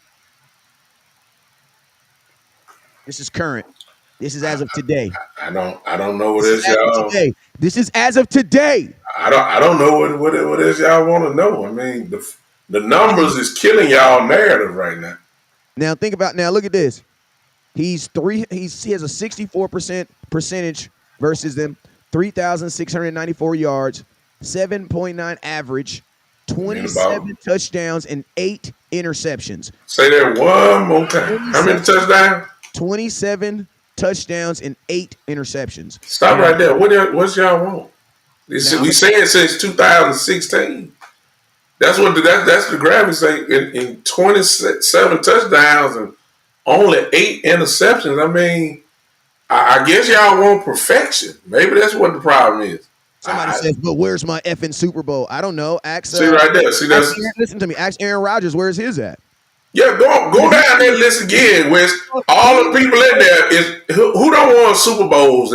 This is current. This is as of today. I don't know what is y'all. This is as of today. I don't know what is y'all want to know. I mean, the numbers is killing y'all narrative right now. Now look at this. He has a 64% percentage versus them, 3,694 yards, 7.9 average, 27 touchdowns and 8 interceptions. Say that one more time. How many touchdowns? 27 touchdowns and 8 interceptions. Stop right there. What's y'all want? We saying since 2016. That's the graphics say in 27 touchdowns and only 8 interceptions. I mean, I guess y'all want perfection. Maybe that's what the problem is. Somebody says, but where's my effing Super Bowl? I don't know. See right there. Listen to me. Ask Aaron Rodgers, where's his at? Yeah, go down there and listen again. Where's all the people in there is who don't want Super Bowls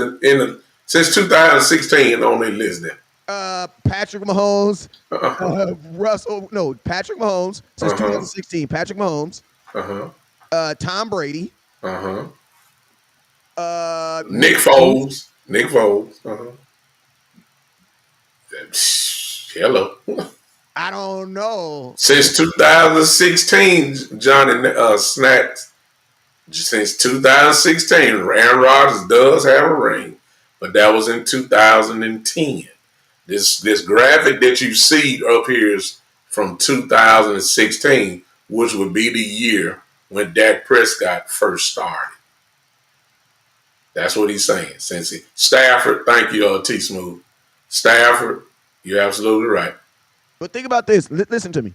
since 2016 on their list there? Patrick Mahomes, Patrick Mahomes since 2016. Patrick Mahomes, Tom Brady, Nick Foles. Hello. I don't know. Since 2016, Johnny Snacks Since 2016, Aaron Rodgers does have a ring, but that was in 2010. This graphic that you see up here is from 2016, which would be the year when Dak Prescott first started. That's what he's saying. Stafford, thank you, T Smooth. Stafford, you're absolutely right. But think about this. Listen to me.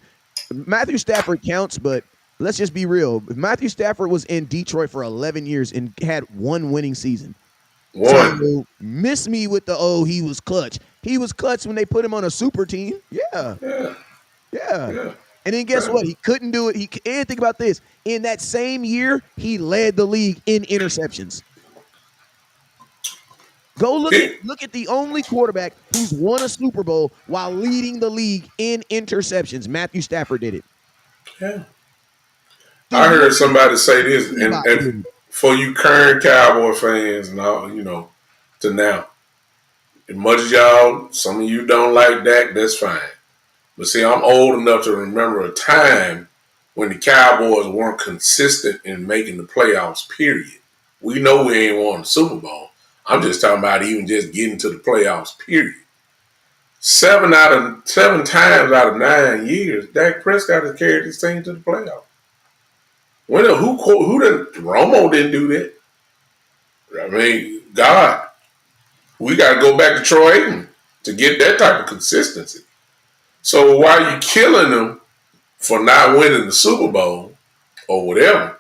Matthew Stafford counts, but let's just be real. If Matthew Stafford was in Detroit for 11 years and had one winning season, so miss me with he was clutch. He was clutch when they put him on a super team. Yeah. And then guess what? He couldn't do it. And think about this. In that same year, he led the league in interceptions. Go look at the only quarterback who's won a Super Bowl while leading the league in interceptions. Matthew Stafford did it. Yeah. I heard somebody say this, and for you current Cowboy fans now, to now, as much as y'all, some of you don't like Dak, that's fine. But see, I'm old enough to remember a time when the Cowboys weren't consistent in making the playoffs, period. We know we ain't won the Super Bowl. I'm just talking about even just getting to the playoffs, period. 7 times out of 9 years, Dak Prescott has carried his team to the playoffs. Romo didn't do that. I mean, God, we got to go back to Troy Aikman to get that type of consistency. So while you killing them for not winning the Super Bowl or whatever,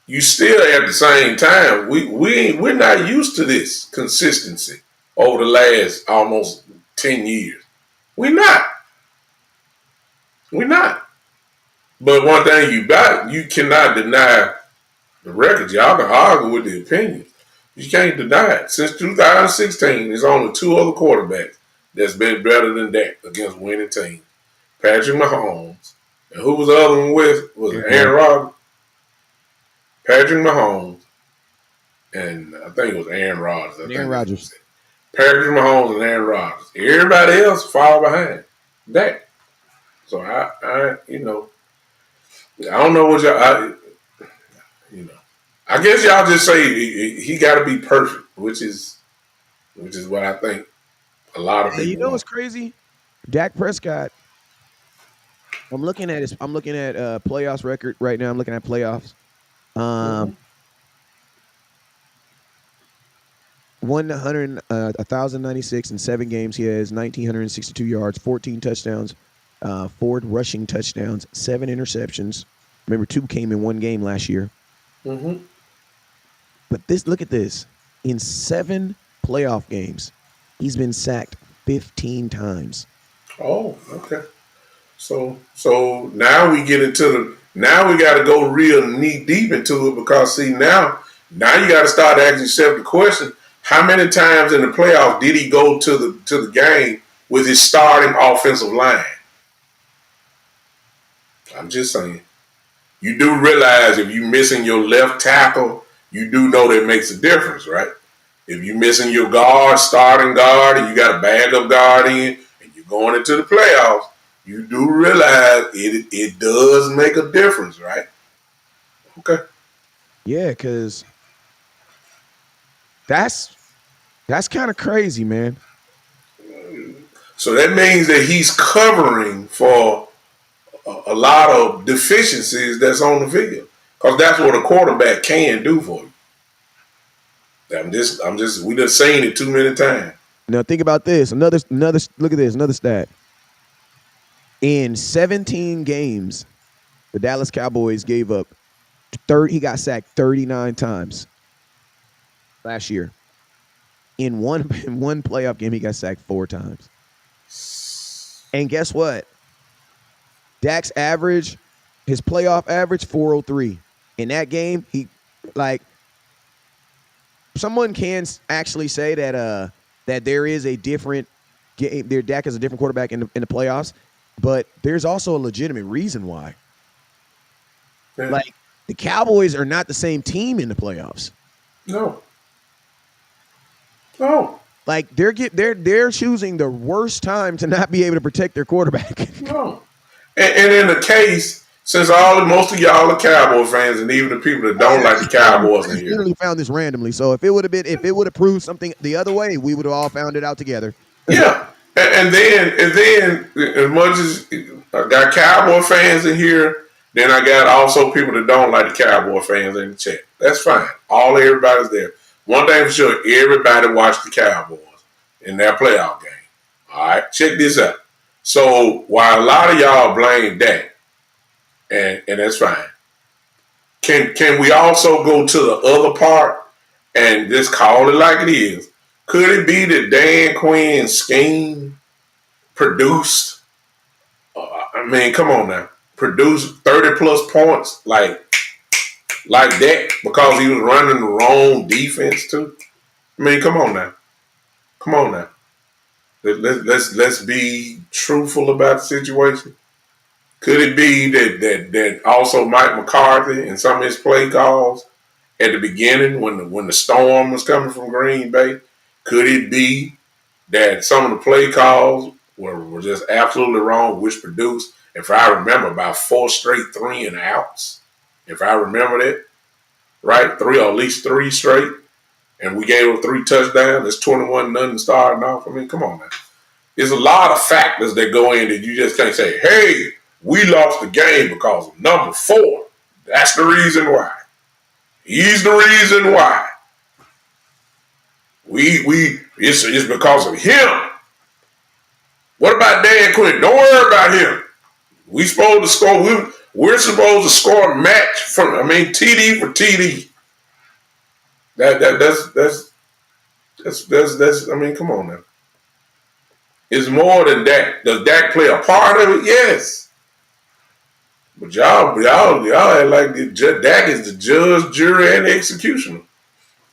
you still at the same time, we're not used to this consistency over the last almost 10 years. We're not. But one thing you cannot deny the records. Y'all can argue with the opinions. You can't deny it. Since 2016, there's only 2 other quarterbacks that's been better than Dak against winning teams. Patrick Mahomes. And who was the other one with? Was it Aaron Rodgers? Patrick Mahomes. And I think it was Aaron Rodgers. Aaron Rodgers. Patrick Mahomes and Aaron Rodgers. Everybody else fall behind Dak. So I don't know what y'all, I guess y'all just say he got to be perfect, which is what I think a lot of people. You know what's crazy? Dak Prescott. I'm looking at playoffs record right now. I'm looking at playoffs. 1,096 in 7 games. He has 1,962 yards, 14 touchdowns, 4 rushing touchdowns, 7 interceptions. Remember, 2 came in 1 game last year. Mm-hmm. But look at this. In 7 playoff games, he's been sacked 15 times. Oh, okay. So now we get now we got to go real knee deep into it because see now you got to start asking yourself the question: how many times in the playoffs did he go to the game with his starting offensive line? I'm just saying. You do realize if you're missing your left tackle, you do know that makes a difference, right? If you're missing your starting guard, and you got a backup guard in, and you're going into the playoffs, you do realize it does make a difference, right? Okay. Yeah, because that's kind of crazy, man. So that means that he's covering for a lot of deficiencies that's on the field, because that's what a quarterback can do for you. We done seen it too many times. Now think about this. Another look at this. Another stat. In 17 games, the Dallas Cowboys gave up he got sacked 39 times last year. In one playoff game, he got sacked 4 times. And guess what? Dak's average, his playoff average, 403. In that game, someone can actually say that there is a different game. Dak is a different quarterback in the playoffs, but there's also a legitimate reason why. Yeah. The Cowboys are not the same team in the playoffs. No. They're choosing the worst time to not be able to protect their quarterback. No. And in the case, since most of y'all are Cowboy fans, and even the people that don't like the Cowboys in I here, literally found this randomly. So if it would have proved something the other way, we would have all found it out together. yeah. And then, as much as I got Cowboy fans in here, then I got also people that don't like the Cowboy fans in the chat. That's fine. Everybody's there. One thing for sure, everybody watched the Cowboys in their playoff game. All right, check this out. So while a lot of y'all blame Dak, and that's fine, can we also go to the other part and just call it like it is? Could it be that Dan Quinn's scheme produced? I mean, come on now, produced 30+ points like that because he was running the wrong defense too. I mean, come on now. Let's be truthful about the situation. Could it be that also Mike McCarthy and some of his play calls at the beginning when the storm was coming from Green Bay? Could it be that some of the play calls were just absolutely wrong, which produced, if I remember, about 4 straight 3-and-outs? If I remember that, right? 3 or at least 3 straight. And we gave them 3 touchdowns. It's 21-0 starting off. I mean, come on, man. There's a lot of factors that go in that you just can't say, hey, we lost the game because of number 4. That's the reason why. He's the reason why. It's because of him. What about Dan Quinn? Don't worry about him. We supposed to score. We're supposed to score a match TD for TD. That's I mean, come on now. It's more than that. Does Dak play a part of it? Yes. But y'all act like Dak is the judge, jury, and executioner.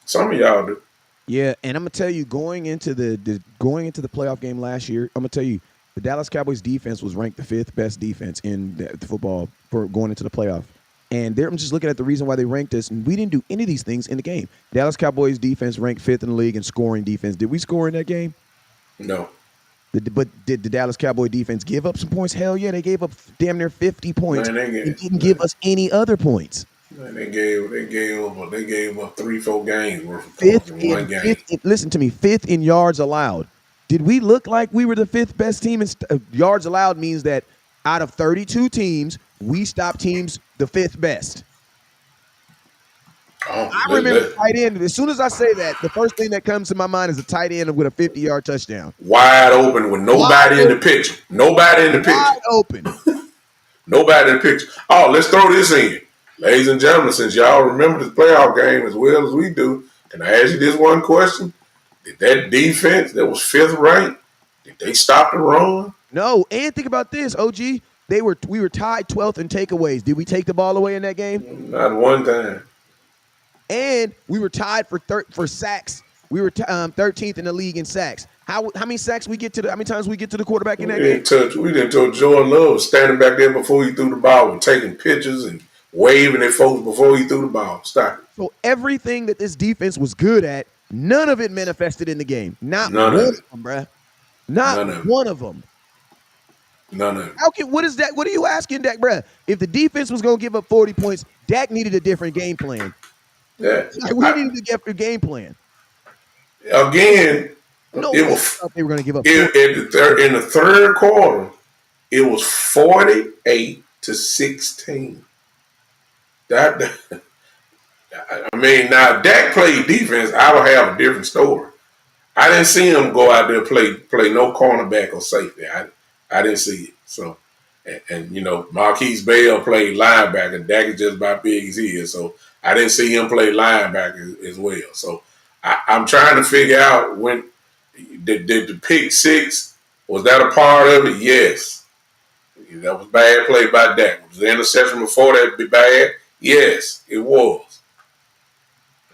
Some of y'all do. Yeah, and I'm gonna tell you, going into the playoff game last year, I'm gonna tell you, the Dallas Cowboys defense was ranked the 5th best defense in the football for going into the playoff. And I'm just looking at the reason why they ranked us, and we didn't do any of these things in the game. Dallas Cowboys defense ranked 5th in the league in scoring defense. Did we score in that game? No. But did the Dallas Cowboy defense give up some points? Hell yeah, they gave up damn near 50 points. Man, and didn't give us any other points. Man, they gave up 3-4 games worth of points in one game. Listen to me, 5th in yards allowed. Did we look like we were the 5th best team in yards allowed? Means that out of 32 teams, we stopped teams the 5th best. I remember tight end. As soon as I say that, the first thing that comes to my mind is a tight end with a 50-yard touchdown. Wide open with nobody in the picture. Nobody in the picture. Wide open. Nobody in the picture. Oh, let's throw this in. Ladies and gentlemen, since y'all remember this playoff game as well as we do, can I ask you this one question? Did that defense that was 5th ranked, did they stop the run? No, and think about this, OG. We were tied 12th in takeaways. Did we take the ball away in that game? Not one time. And we were tied for sacks. We were 13th in the league in sacks. How many sacks we get to how many times we get to the quarterback in that game? We didn't touch Jordan Love standing back there before he threw the ball and taking pictures and waving at folks before he threw the ball. Stop it. So everything that this defense was good at, none of it manifested in the game. Not none one of them, bruh. Not one of them. None of it. What is that? What are you asking, Dak, bruh? If the defense was going to give up 40 points, Dak needed a different game plan. Yeah. We needed to get a game plan. Again, it was they were going to give up. In the third quarter, it was 48-16. Now Dak played defense. I would have a different story. I didn't see him go out there play no cornerback or safety. I didn't see it. So, and Marquise Bell played linebacker. Dak is just about big as he is. So I didn't see him play linebacker as well. So I'm trying to figure out when did the pick 6, was that a part of it? Yes. That was bad play by Dak. Was the interception before that be bad? Yes, it was.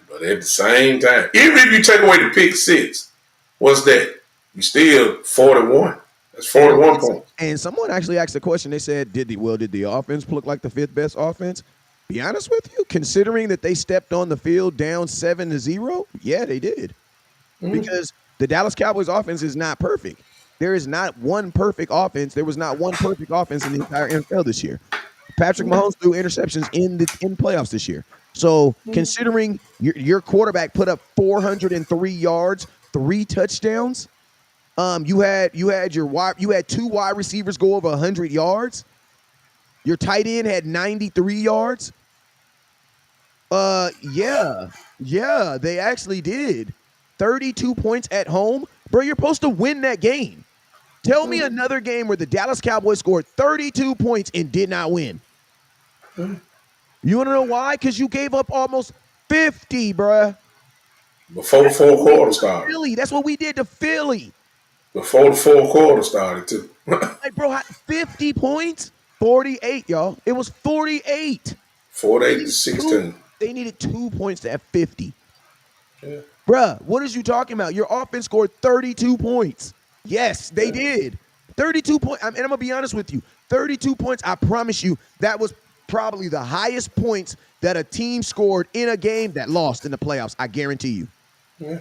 But at the same time, even if you take away the pick 6, what's that? You still 41. That's 41 points. And someone actually asked a question. They said, did the offense look like the 5th best offense? Be honest with you, considering that they stepped on the field down 7-0, yeah, they did. Mm-hmm. Because the Dallas Cowboys offense is not perfect. There is not one perfect offense. There was not one perfect offense in the entire NFL this year. Patrick Mahomes threw interceptions in playoffs this year. So considering your quarterback put up 403 yards, 3 touchdowns, you had two wide receivers go over 100 yards. Your tight end had 93 yards. Yeah, they actually did. 32 points at home. Bro, you're supposed to win that game. Tell me another game where the Dallas Cowboys scored 32 points and did not win. You want to know why? Because you gave up almost 50, bruh. Before the fourth quarter started. Philly. That's what we did to Philly. Before the fourth quarter started, too. Like, bro, 50 points? 48, y'all. It was 48. 48 to 16. They needed 2 points to have 50. Yeah. Bruh, what is you talking about? Your offense scored 32 points. Yes, they did. 32 points. And I'm going to be honest with you. 32 points, I promise you, that was probably the highest points that a team scored in a game that lost in the playoffs. I guarantee you. Yeah.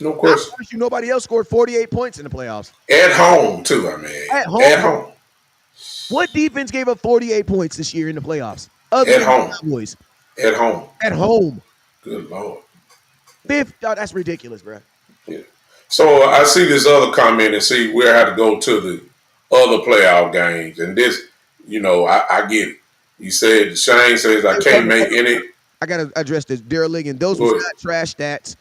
No question. I promise you, nobody else scored 48 points in the playoffs. At home, too, I mean. At home. What defense gave up 48 points this year in the playoffs? Other At than home. the Cowboys. At home. At home. Good Lord. That's ridiculous, bro. Yeah. So I see this other comment and see where I had to go to the other playoff games. And this, I get it. You said, Shane says, I can't make any. I got to address this. Daryl Ligon, those was not trash stats,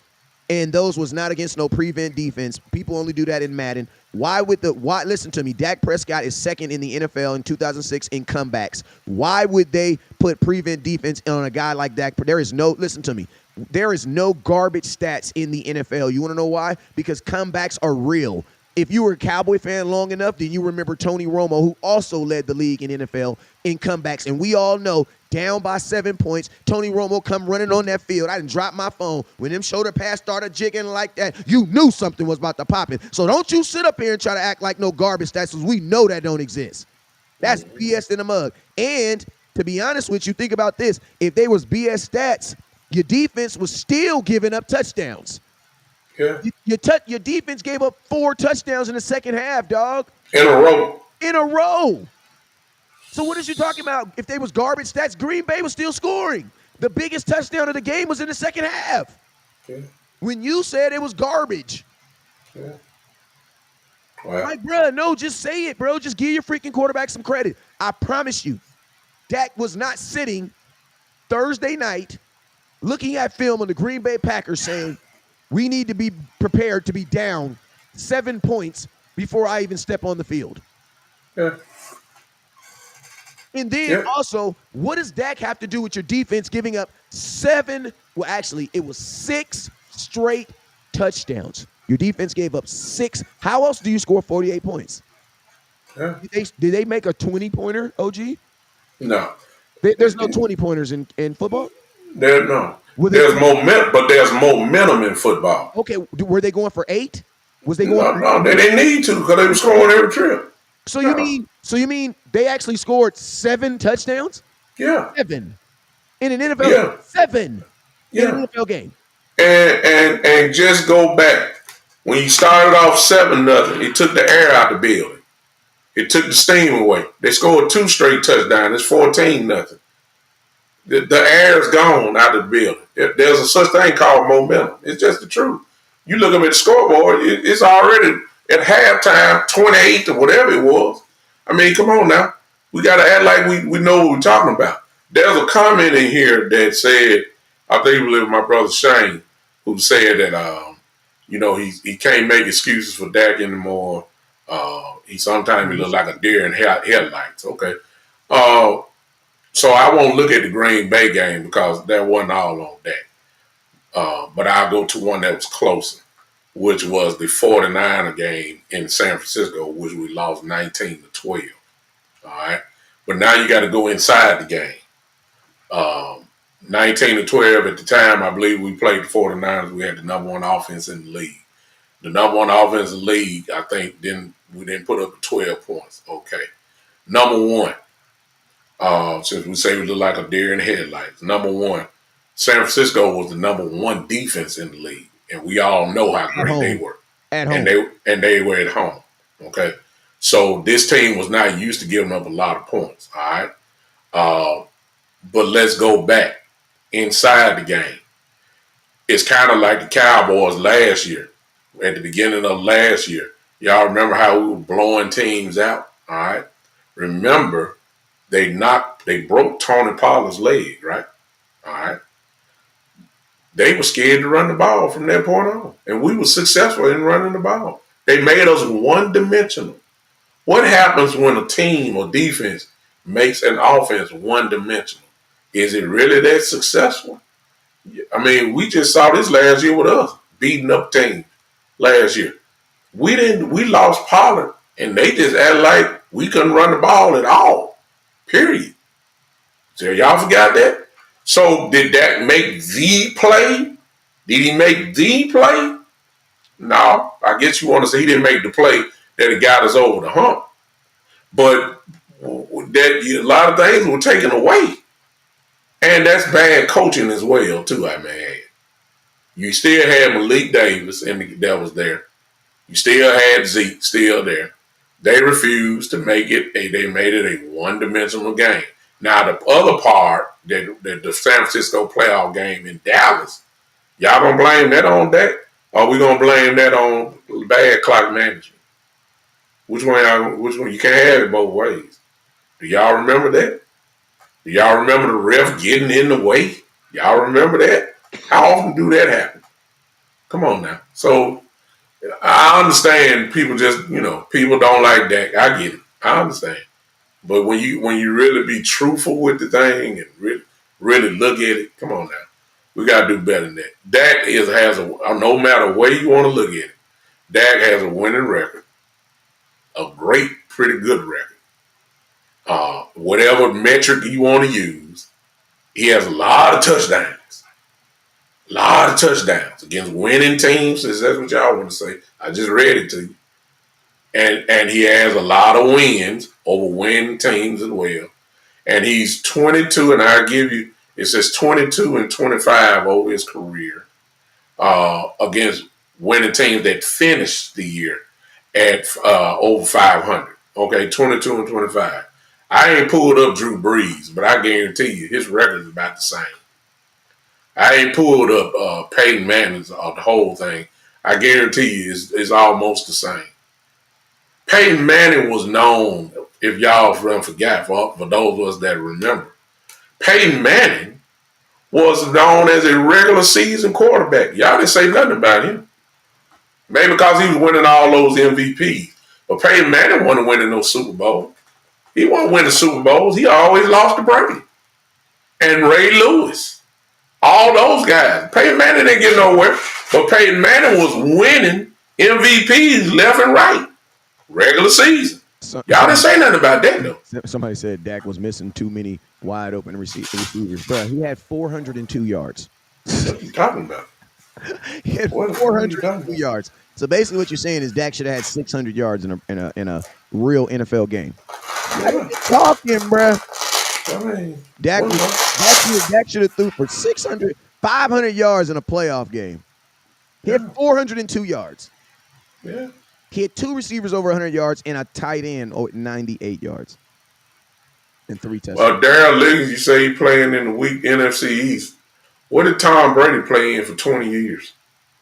and those was not against no prevent defense. People only do that in Madden. Listen to me, Dak Prescott is second in the NFL in 2006 in comebacks. Why would they put prevent defense on a guy like Dak? Listen to me. There is no garbage stats in the NFL. You want to know why? Because comebacks are real. If you were a Cowboy fan long enough, then you remember Tony Romo, who also led the league in NFL in comebacks. And we all know, down by 7 points, Tony Romo come running on that field. I didn't drop my phone. When them shoulder pads started jigging like that, you knew something was about to pop in. So don't you sit up here and try to act like no garbage stats, because we know that don't exist. That's BS in the mug. And to be honest with you, think about this. If they was BS stats, your defense was still giving up touchdowns. Yeah. Your defense gave up 4 touchdowns in the second half, dog. In a row. So what is you talking about? If they was garbage stats, Green Bay was still scoring. The biggest touchdown of the game was in the second half. Yeah. When you said it was garbage. Yeah. Wow. Like, bro, no, just say it, bro. Just give your freaking quarterback some credit. I promise you, Dak was not sitting Thursday night looking at film on the Green Bay Packers saying, we need to be prepared to be down 7 points before I even step on the field. Yeah. And then also, what does Dak have to do with your defense giving up 7? Well, actually, it was 6 straight touchdowns. Your defense gave up 6. How else do you score 48 points? Yeah. Did they make a 20-pointer, OG? No. There's no 20-pointers in football? There's momentum, but there's momentum in football. Okay, were they going for 8? Was they going? No, they didn't need to because they were scoring every trip. So you mean they actually scored 7 touchdowns? Yeah. 7 in an NFL game. 7 in an NFL game. And just go back when you started off 7-0. It took the air out the building. It took the steam away. They scored 2 straight touchdowns. It's 14-0. The air is gone out of the building. There's a such thing called momentum. It's just the truth. You look up at the scoreboard, it's already at halftime, 28 or whatever it was. I mean, come on now. We got to act like we know what we're talking about. There's a comment in here that said, I think it was my brother Shane, who said that, he can't make excuses for Dak anymore. He sometimes looks like a deer in headlights. Okay. So I won't look at the Green Bay game because that wasn't all on Dak. But I'll go to one that was closer, which was the 49er game in San Francisco, which we lost 19-12. All right. But now you got to go inside the game. 19-12 at the time, I believe we played the 49ers. We had the number 1 offense in the league. The number 1 offense in the league, I think, we didn't put up 12 points. Okay. Number 1, since we say we look like a deer in the headlights, number 1, San Francisco was the number 1 defense in the league. And we all know how great they were. At home. And they were at home. Okay. So this team was not used to giving up a lot of points. All right. But let's go back inside the game. It's kind of like the Cowboys last year, at the beginning of last year. Y'all remember how we were blowing teams out? All right. Remember, they broke Tony Pollard's leg, right? All right. They were scared to run the ball from that point on. And we were successful in running the ball. They made us one-dimensional. What happens when a team or defense makes an offense one-dimensional? Is it really that successful? I mean, we just saw this last year with us, beating up teams last year. We lost Pollard, and they just acted like we couldn't run the ball at all, period. So y'all forgot that? So did Dak make the play? Did he make the play? No, I guess you want to say he didn't make the play that got us over the hump. But that a lot of things were taken away. And that's bad coaching as well, too, I may add. You still had Malik Davis that was there. You still had Zeke still there. They refused to make it. They made it a one-dimensional game. Now, the other part, that the San Francisco playoff game in Dallas, y'all gonna blame that on Dak? Or we gonna blame that on bad clock management? Which one? You can't have it both ways. Do y'all remember that? Do y'all remember the ref getting in the way? Y'all remember that? How often do that happen? Come on now. So I understand people people don't like Dak. I get it. I understand. But when you really be truthful with the thing and really look at it, come on now. We got to do better than that. Dak has no matter where you want to look at it, Dak has a winning record. A great, pretty good record. Whatever metric you want to use, he has a lot of touchdowns. A lot of touchdowns against winning teams. Is that what y'all want to say? I just read it to you. And he has a lot of wins over winning teams as well. And he's 22, and I'll give you, it says 22 and 25 over his career against winning teams that finished the year at over 500. Okay, 22 and 25. I ain't pulled up Drew Brees, but I guarantee you his record is about the same. I ain't pulled up Peyton Manning's the whole thing. I guarantee you it's almost the same. Peyton Manning was known, if y'all forgot, for those of us that remember, Peyton Manning was known as a regular season quarterback. Y'all didn't say nothing about him. Maybe because he was winning all those MVPs. But Peyton Manning wasn't winning no Super Bowl. He wasn't winning Super Bowls. He always lost to Brady and Ray Lewis. All those guys. Peyton Manning didn't get nowhere. But Peyton Manning was winning MVPs left and right. Regular season. Y'all didn't say nothing about that, though. Somebody said Dak was missing too many wide open receivers. Bro, he had 402 yards. What are you talking about? He had 402 yards. So basically what you're saying is Dak should have had 600 yards in a real NFL game. Talking, bro. Dak should have threw for 500 yards in a playoff game. He had 402 yards. Yeah. He had two receivers over 100 yards and a tight end at 98 yards and 3 touchdowns. Well, Darrell Liggins, you say he playing in the weak NFC East. What did Tom Brady play in for 20 years?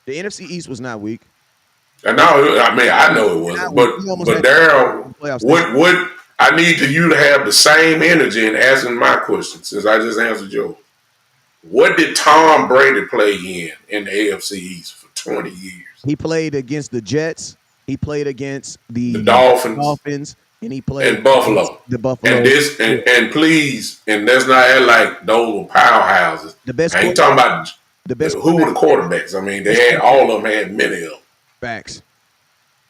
The NFC East was not weak. I know it wasn't. But Darrell, what I need you to have the same energy in asking my question since I just answered yours. What did Tom Brady play in the AFC East for 20 years? He played against the Jets. He played against the Dolphins, and he played in Buffalo. The Buffalo. And please, and let's not act like those were powerhouses. The best. I ain't talking about who were the quarterbacks. I mean, they had all of them had many of them. Facts.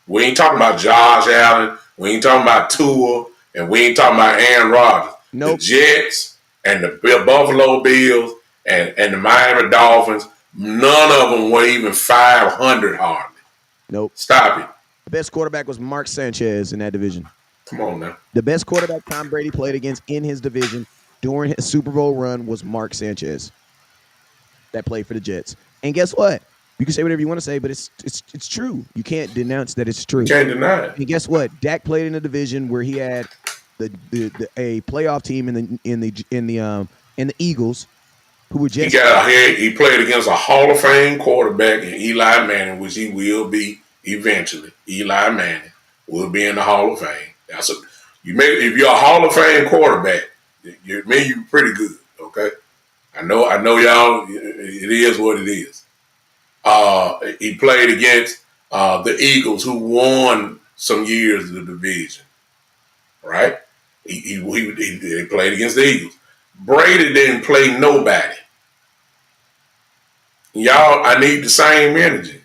We ain't talking about Josh Allen. We ain't talking about Tua, and we ain't talking about Aaron Rodgers. Nope. The Jets and the Buffalo Bills and the Miami Dolphins. None of them were even 500 hardly. Nope. Stop it. The best quarterback was Mark Sanchez in that division. Come on now. The best quarterback Tom Brady played against in his division during his Super Bowl run was Mark Sanchez. That played for the Jets. And guess what? You can say whatever you want to say, but it's true. You can't denounce that it's true. You can't deny it. And guess what? Dak played in a division where he had a playoff team in the Eagles who were just He played against a Hall of Fame quarterback in Eli Manning, which he will be eventually. Eli Manning will be in the Hall of Fame. If you're a Hall of Fame quarterback, you're pretty good. Okay, I know y'all. It is what it is. He played against the Eagles, who won some years of the division. Right? He played against the Eagles. Brady didn't play nobody. Y'all, I need the same energy.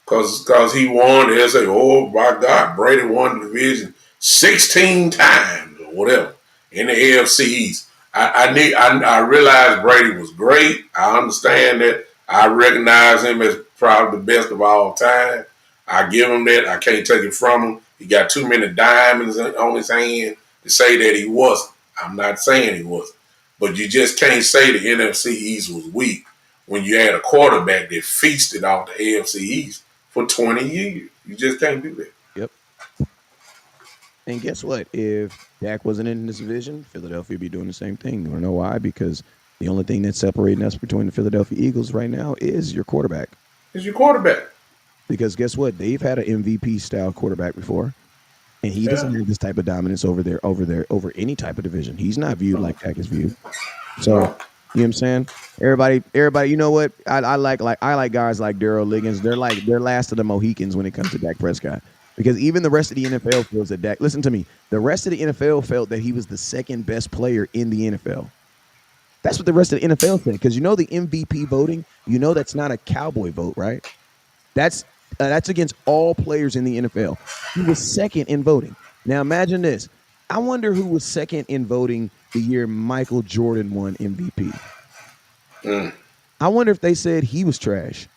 Because he won, they'll say, oh my God, Brady won the division 16 times or whatever in the AFC East. I realize Brady was great. I understand that. I recognize him as probably the best of all time. I give him that. I can't take it from him. He got too many diamonds on his hand to say that he wasn't. I'm not saying he wasn't. But you just can't say the NFC East was weak when you had a quarterback that feasted off the AFC East for 20 years. You just can't do that. Yep. And guess what? If Dak wasn't in this division, Philadelphia would be doing the same thing. You want to know why? Because the only thing that's separating us between the Philadelphia Eagles right now is your quarterback. It's your quarterback. Because guess what? They've had an MVP style quarterback before, and he doesn't have this type of dominance over any type of division. He's not viewed like Dak is viewed. So, you know what I'm saying? Everybody, you know what? I like guys like Darrell Liggins. They're last of the Mohicans when it comes to Dak Prescott. Because even the rest of the NFL feels that Dak. Listen to me. The rest of the NFL felt that he was the second best player in the NFL. That's what the rest of the NFL said. Because you know the MVP voting, you know that's not a Cowboy vote, right? That's against all players in the NFL. He was second in voting. Now imagine this. I wonder who was second in voting the year Michael Jordan won MVP. I wonder if they said he was trash.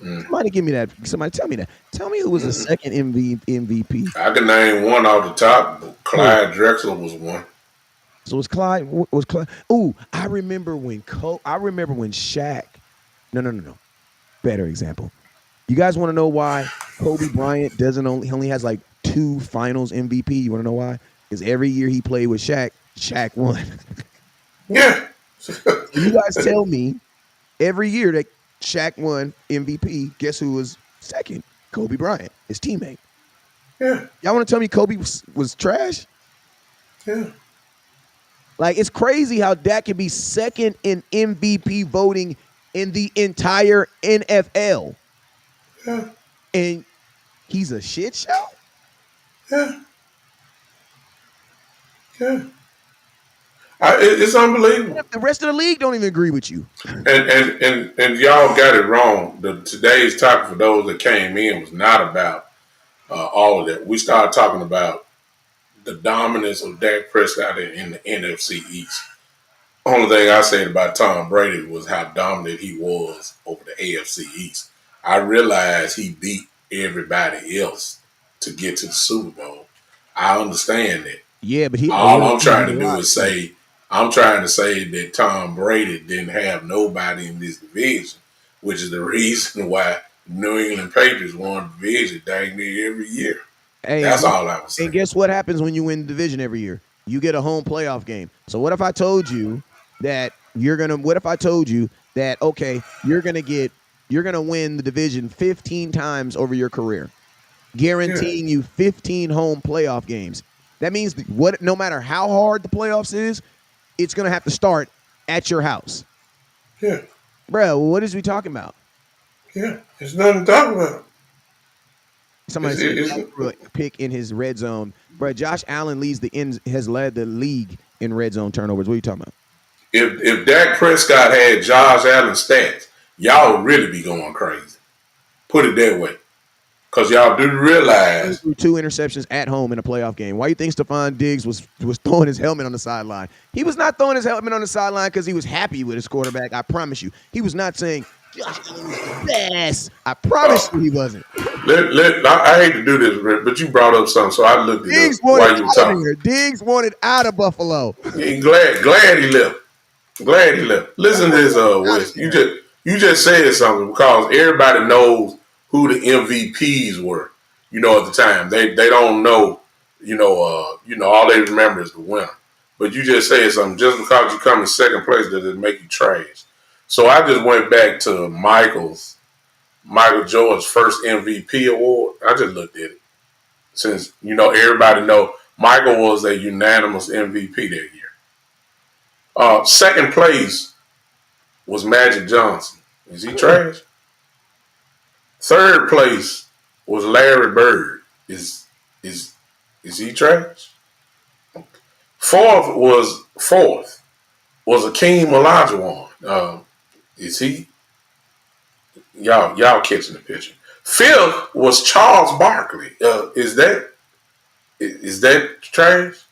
Somebody give me that. Somebody tell me that. Tell me who was the second MVP. I can name one off the top. Clyde Drexler was one. So was Clyde? Ooh, I remember when Shaq. No. Better example. You guys want to know why Kobe Bryant only has like 2 Finals MVP? You want to know why? Because every year he played with Shaq won. Yeah. You guys tell me every year that Shaq won MVP, guess who was second? Kobe Bryant, his teammate. Yeah. Y'all want to tell me Kobe was trash? Yeah. Like, it's crazy how Dak can be second in MVP voting in the entire NFL. Yeah. And he's a shit show? Yeah. Yeah. It's unbelievable. The rest of the league don't even agree with you. And y'all got it wrong. Today's topic for those that came in was not about all of that. We started talking about the dominance of Dak Prescott in the NFC East. Only thing I said about Tom Brady was how dominant he was over the AFC East. I realized he beat everybody else to get to the Super Bowl. I understand that. Yeah, but all I'm trying to do is say, I'm trying to say that Tom Brady didn't have nobody in this division, which is the reason why New England Patriots won the division dang near every year. Hey, that's all I was saying. And guess what happens when you win the division every year? You get a home playoff game. So what if I told you that you're gonna win the division 15 times over your career, guaranteeing you 15 home playoff games? That means no matter how hard the playoffs is, it's gonna have to start at your house. Yeah, bro. What is we talking about? Yeah, there's nothing to talk about. Somebody said pick in his red zone, bro. Josh Allen has led the league in red zone turnovers. What are you talking about? If Dak Prescott had Josh Allen stats, y'all would really be going crazy. Put it that way. Because y'all do realize. He threw 2 interceptions at home in a playoff game. Why do you think Stephon Diggs was throwing his helmet on the sideline? He was not throwing his helmet on the sideline because he was happy with his quarterback. I promise you. He was not saying, Josh Allen was the best. I promise you he wasn't. I hate to do this, but you brought up something, so I looked at it while you were talking. Diggs wanted out of Buffalo. Glad he left. Glad he left. Listen to this, Wes. You just said something because everybody knows who the MVPs were, at the time. They don't know, all they remember is the winner. But you just said something. Just because you come in second place, does it make you trash? So I just went back to Michael Jordan's first MVP award. I just looked at it. Since, everybody know Michael was a unanimous MVP that year. Second place was Magic Johnson. Is he trash? Third place was Larry Bird. Is he trash? Fourth was Akeem Olajuwon. Is he? Y'all catching the picture. Fifth was Charles Barkley. Is that trash?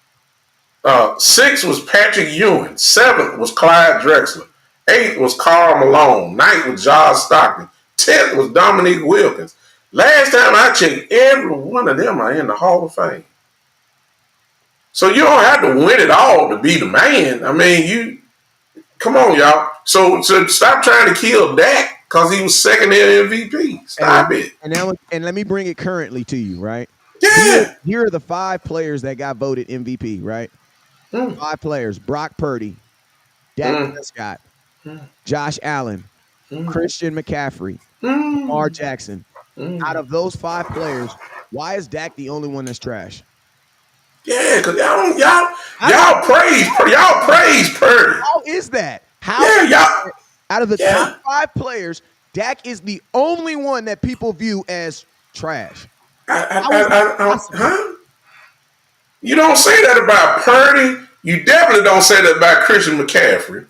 Sixth was Patrick Ewing. Seventh was Clyde Drexler. Eighth was Karl Malone. Ninth was Josh Stockton. 10th was Dominique Wilkins. Last time I checked, every one of them are in the Hall of Fame. So you don't have to win it all to be the man. I mean, come on, y'all. So stop trying to kill Dak because he was second in MVP. Stop it. And let me bring it currently to you, right? Yeah. Here are the 5 players that got voted MVP, right? 5 players: Brock Purdy, Dak Prescott, Josh Allen, Christian McCaffrey, Lamar Jackson. Out of those 5 players, why is Dak the only one that's trash? Yeah, because y'all praise Purdy. How is that? Y'all. Out of the top 5 players, Dak is the only one that people view as trash. Huh? You don't say that about Purdy. You definitely don't say that about Christian McCaffrey.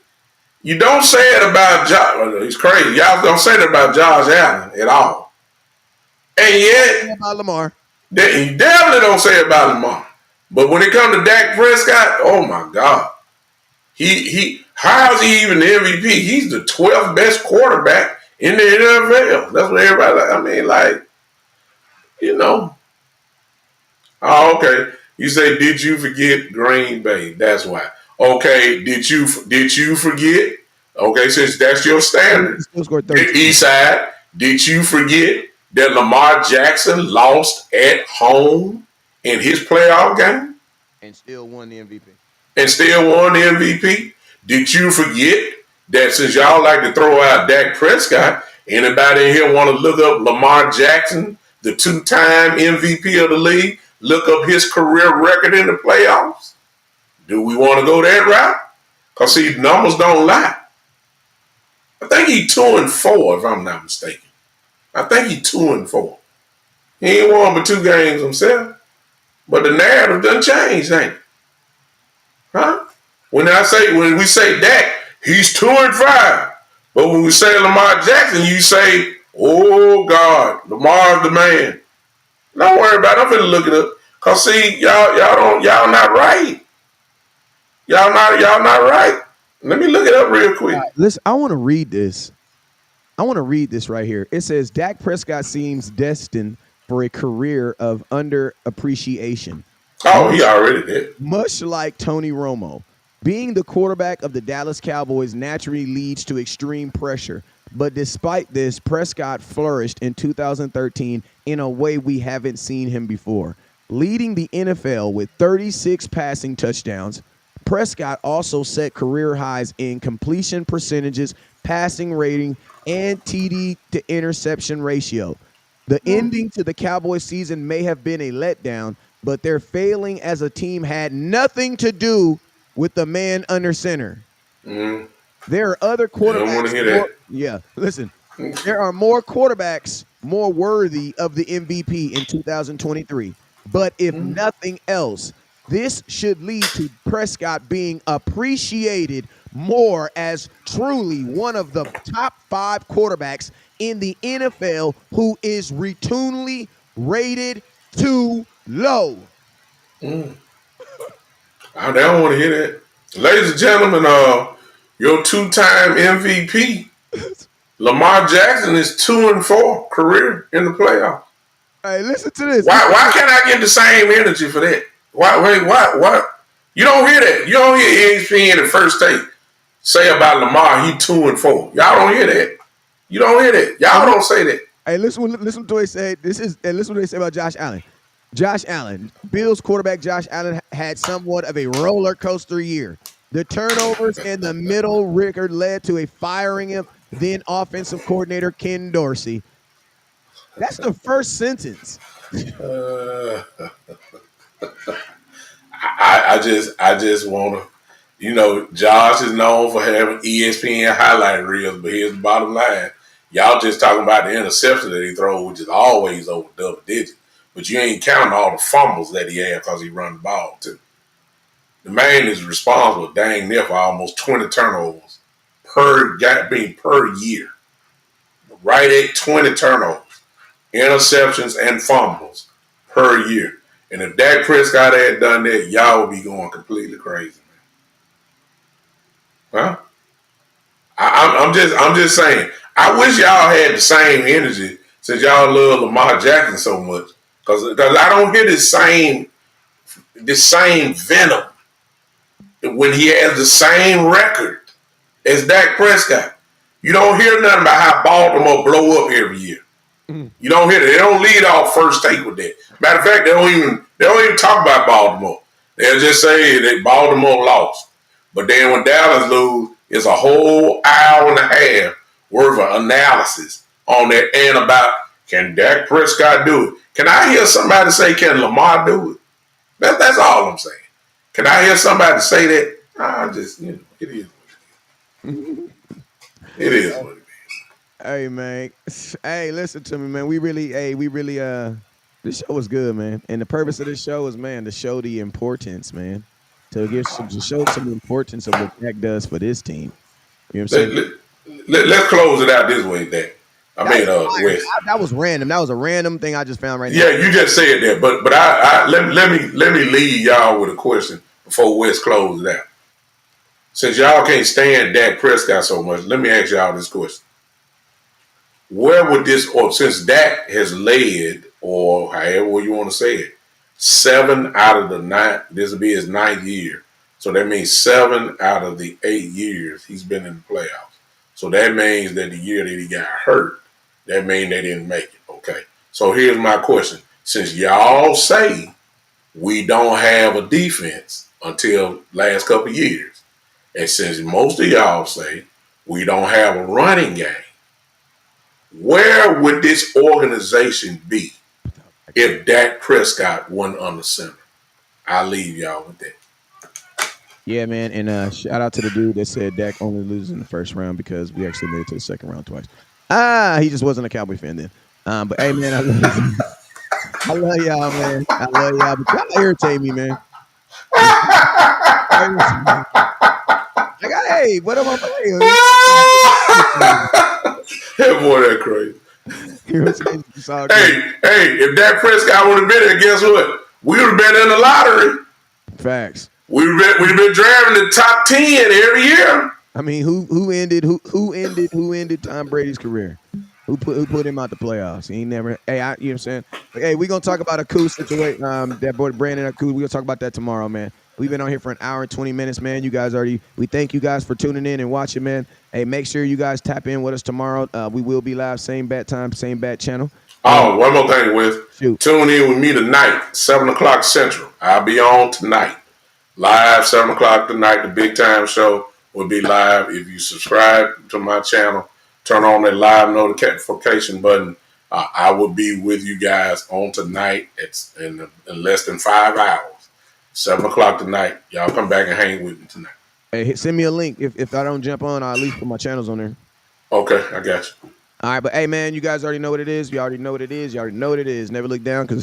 You don't say it about Josh. He's crazy. Y'all don't say that about Josh Allen at all. And yet, about Lamar. You definitely don't say it about Lamar. But when it comes to Dak Prescott, oh my God. How is he even the MVP? He's the 12th best quarterback in the NFL. That's what everybody, Oh, okay. You say, did you forget Green Bay? That's why. Okay, did you forget? Okay, since that's your standard. Eastside, did you forget that Lamar Jackson lost at home in his playoff game? And still won the MVP. Did you forget that since y'all like to throw out Dak Prescott, anybody in here want to look up Lamar Jackson, the 2-time MVP of the league, look up his career record in the playoffs? Do we want to go that route? Because, see, numbers don't lie. I think he's 2-4, if I'm not mistaken. I think he's 2-4. He ain't won but 2 games himself. But the narrative done changed, ain't it? Huh? When we say Dak, he's 2-5. But when we say Lamar Jackson, you say, oh God, Lamar's the man. Don't worry about it. I'm finna look it up. Cause see, y'all not right. Y'all not right. Let me look it up real quick. Listen, I want to read this. Right here. It says Dak Prescott seems destined for a career of underappreciation. Oh, he already did. Much like Tony Romo, being the quarterback of the Dallas Cowboys naturally leads to extreme pressure. But despite this, Prescott flourished in 2013 in a way we haven't seen him before. Leading the NFL with 36 passing touchdowns, Prescott also set career highs in completion percentages, passing rating, and TD to interception ratio. The ending to the Cowboys season may have been a letdown, but their failing as a team had nothing to do with the man under center. Mm-hmm. There are other quarterbacks. I don't want to hear that. Listen. There are more quarterbacks more worthy of the MVP in 2023. But if nothing else, this should lead to Prescott being appreciated more as truly one of the top 5 quarterbacks in the NFL who is routinely rated too low. I don't want to hear that. Ladies and gentlemen, your 2-time MVP, Lamar Jackson, is 2-4 career in the playoffs. Hey, listen to this. Why can't I get the same energy for that? Why? You don't hear that. You don't hear ESPN at First Take say about Lamar, he 2-4. Y'all don't hear that. You don't hear that. Y'all don't say that. Hey, listen to what they say. Listen what they say about Josh Allen. Josh Allen, Bills quarterback Josh Allen had somewhat of a roller coaster year. The turnovers in the middle record led to a firing of then offensive coordinator Ken Dorsey. That's the first sentence. Uh, I just want to, Josh is known for having ESPN highlight reels, but here's the bottom line. Y'all just talking about the interception that he throws, which is always over double digits. But you ain't counting all the fumbles that he had because he run the ball too. The man is responsible dang near for almost 20 turnovers per year. Right at 20 turnovers, interceptions and fumbles per year. And if Dak Prescott had done that, y'all would be going completely crazy, man. Huh? I'm just saying. I wish y'all had the same energy since y'all love Lamar Jackson so much, because I don't hear this same venom when he has the same record as Dak Prescott. You don't hear nothing about how Baltimore blow up every year. You don't hear that. They don't lead off first take with that. Matter of fact, they don't even talk about Baltimore. They'll just say that Baltimore lost. But then when Dallas lose, it's a whole hour and a half worth of analysis on that and about, can Dak Prescott do it? Can I hear somebody say, can Lamar do it? That's all I'm saying. Can I hear somebody say that? It is what it is. It is what it is. Hey, man. Hey, listen to me, man. We really, this show was good, man. And the purpose of this show is, man, to show the importance, man. To show some importance of what Dak does for this team. You know what I'm saying? Let's close it out this way, Dak. Wes. That was random. That was a random thing I just found right now. Yeah, you just said that, but let me leave y'all with a question before Wes closes it out. Since y'all can't stand Dak Prescott so much, let me ask y'all this question. Where would since Dak has led, or however you want to say it, 7 out of the 9, this will be his 9th year. So that means 7 out of the 8 years he's been in the playoffs. So that means that the year that he got hurt, that means they didn't make it. Okay. So here's my question. Since y'all say we don't have a defense until last couple of years, and since most of y'all say we don't have a running game, where would this organization be if Dak Prescott wasn't under center? I'll leave y'all with that. Yeah, man. And shout out to the dude that said Dak only loses in the first round because we actually made it to the second round twice. He just wasn't a Cowboy fan then. But hey, man, I love y'all, man. I love y'all, but y'all irritate me, man. Hey, what am I playing? That boy, that crazy. Hey, if Dak Prescott would have been there, guess what? We would have been in the lottery. Facts. We've been driving the top 10 every year. I mean, who ended Tom Brady's career? Who put him out the playoffs? He ain't never. Hey, you know what I'm saying? But, hey, we're gonna talk about a coup situation. That boy Brandon a coup. We're gonna talk about that tomorrow, man. We've been on here for an hour and 20 minutes, man. We thank you guys for tuning in and watching, man. Hey, make sure you guys tap in with us tomorrow. We will be live, same bat time, same bat channel. Oh, one more thing, Wes. Tune in with me tonight, 7 o'clock Central. I'll be on tonight. Live, 7 o'clock tonight. The Big Time Show will be live. If you subscribe to my channel, turn on that live notification button. I will be with you guys on tonight. It's in less than 5 hours. 7 o'clock tonight. Y'all come back and hang with me tonight. Hey, send me a link. If I don't jump on, I'll at least put my channels on there. Okay, I got you. All right, but hey, man, you guys already know what it is. You already know what it is. You already know what it is. Never look down because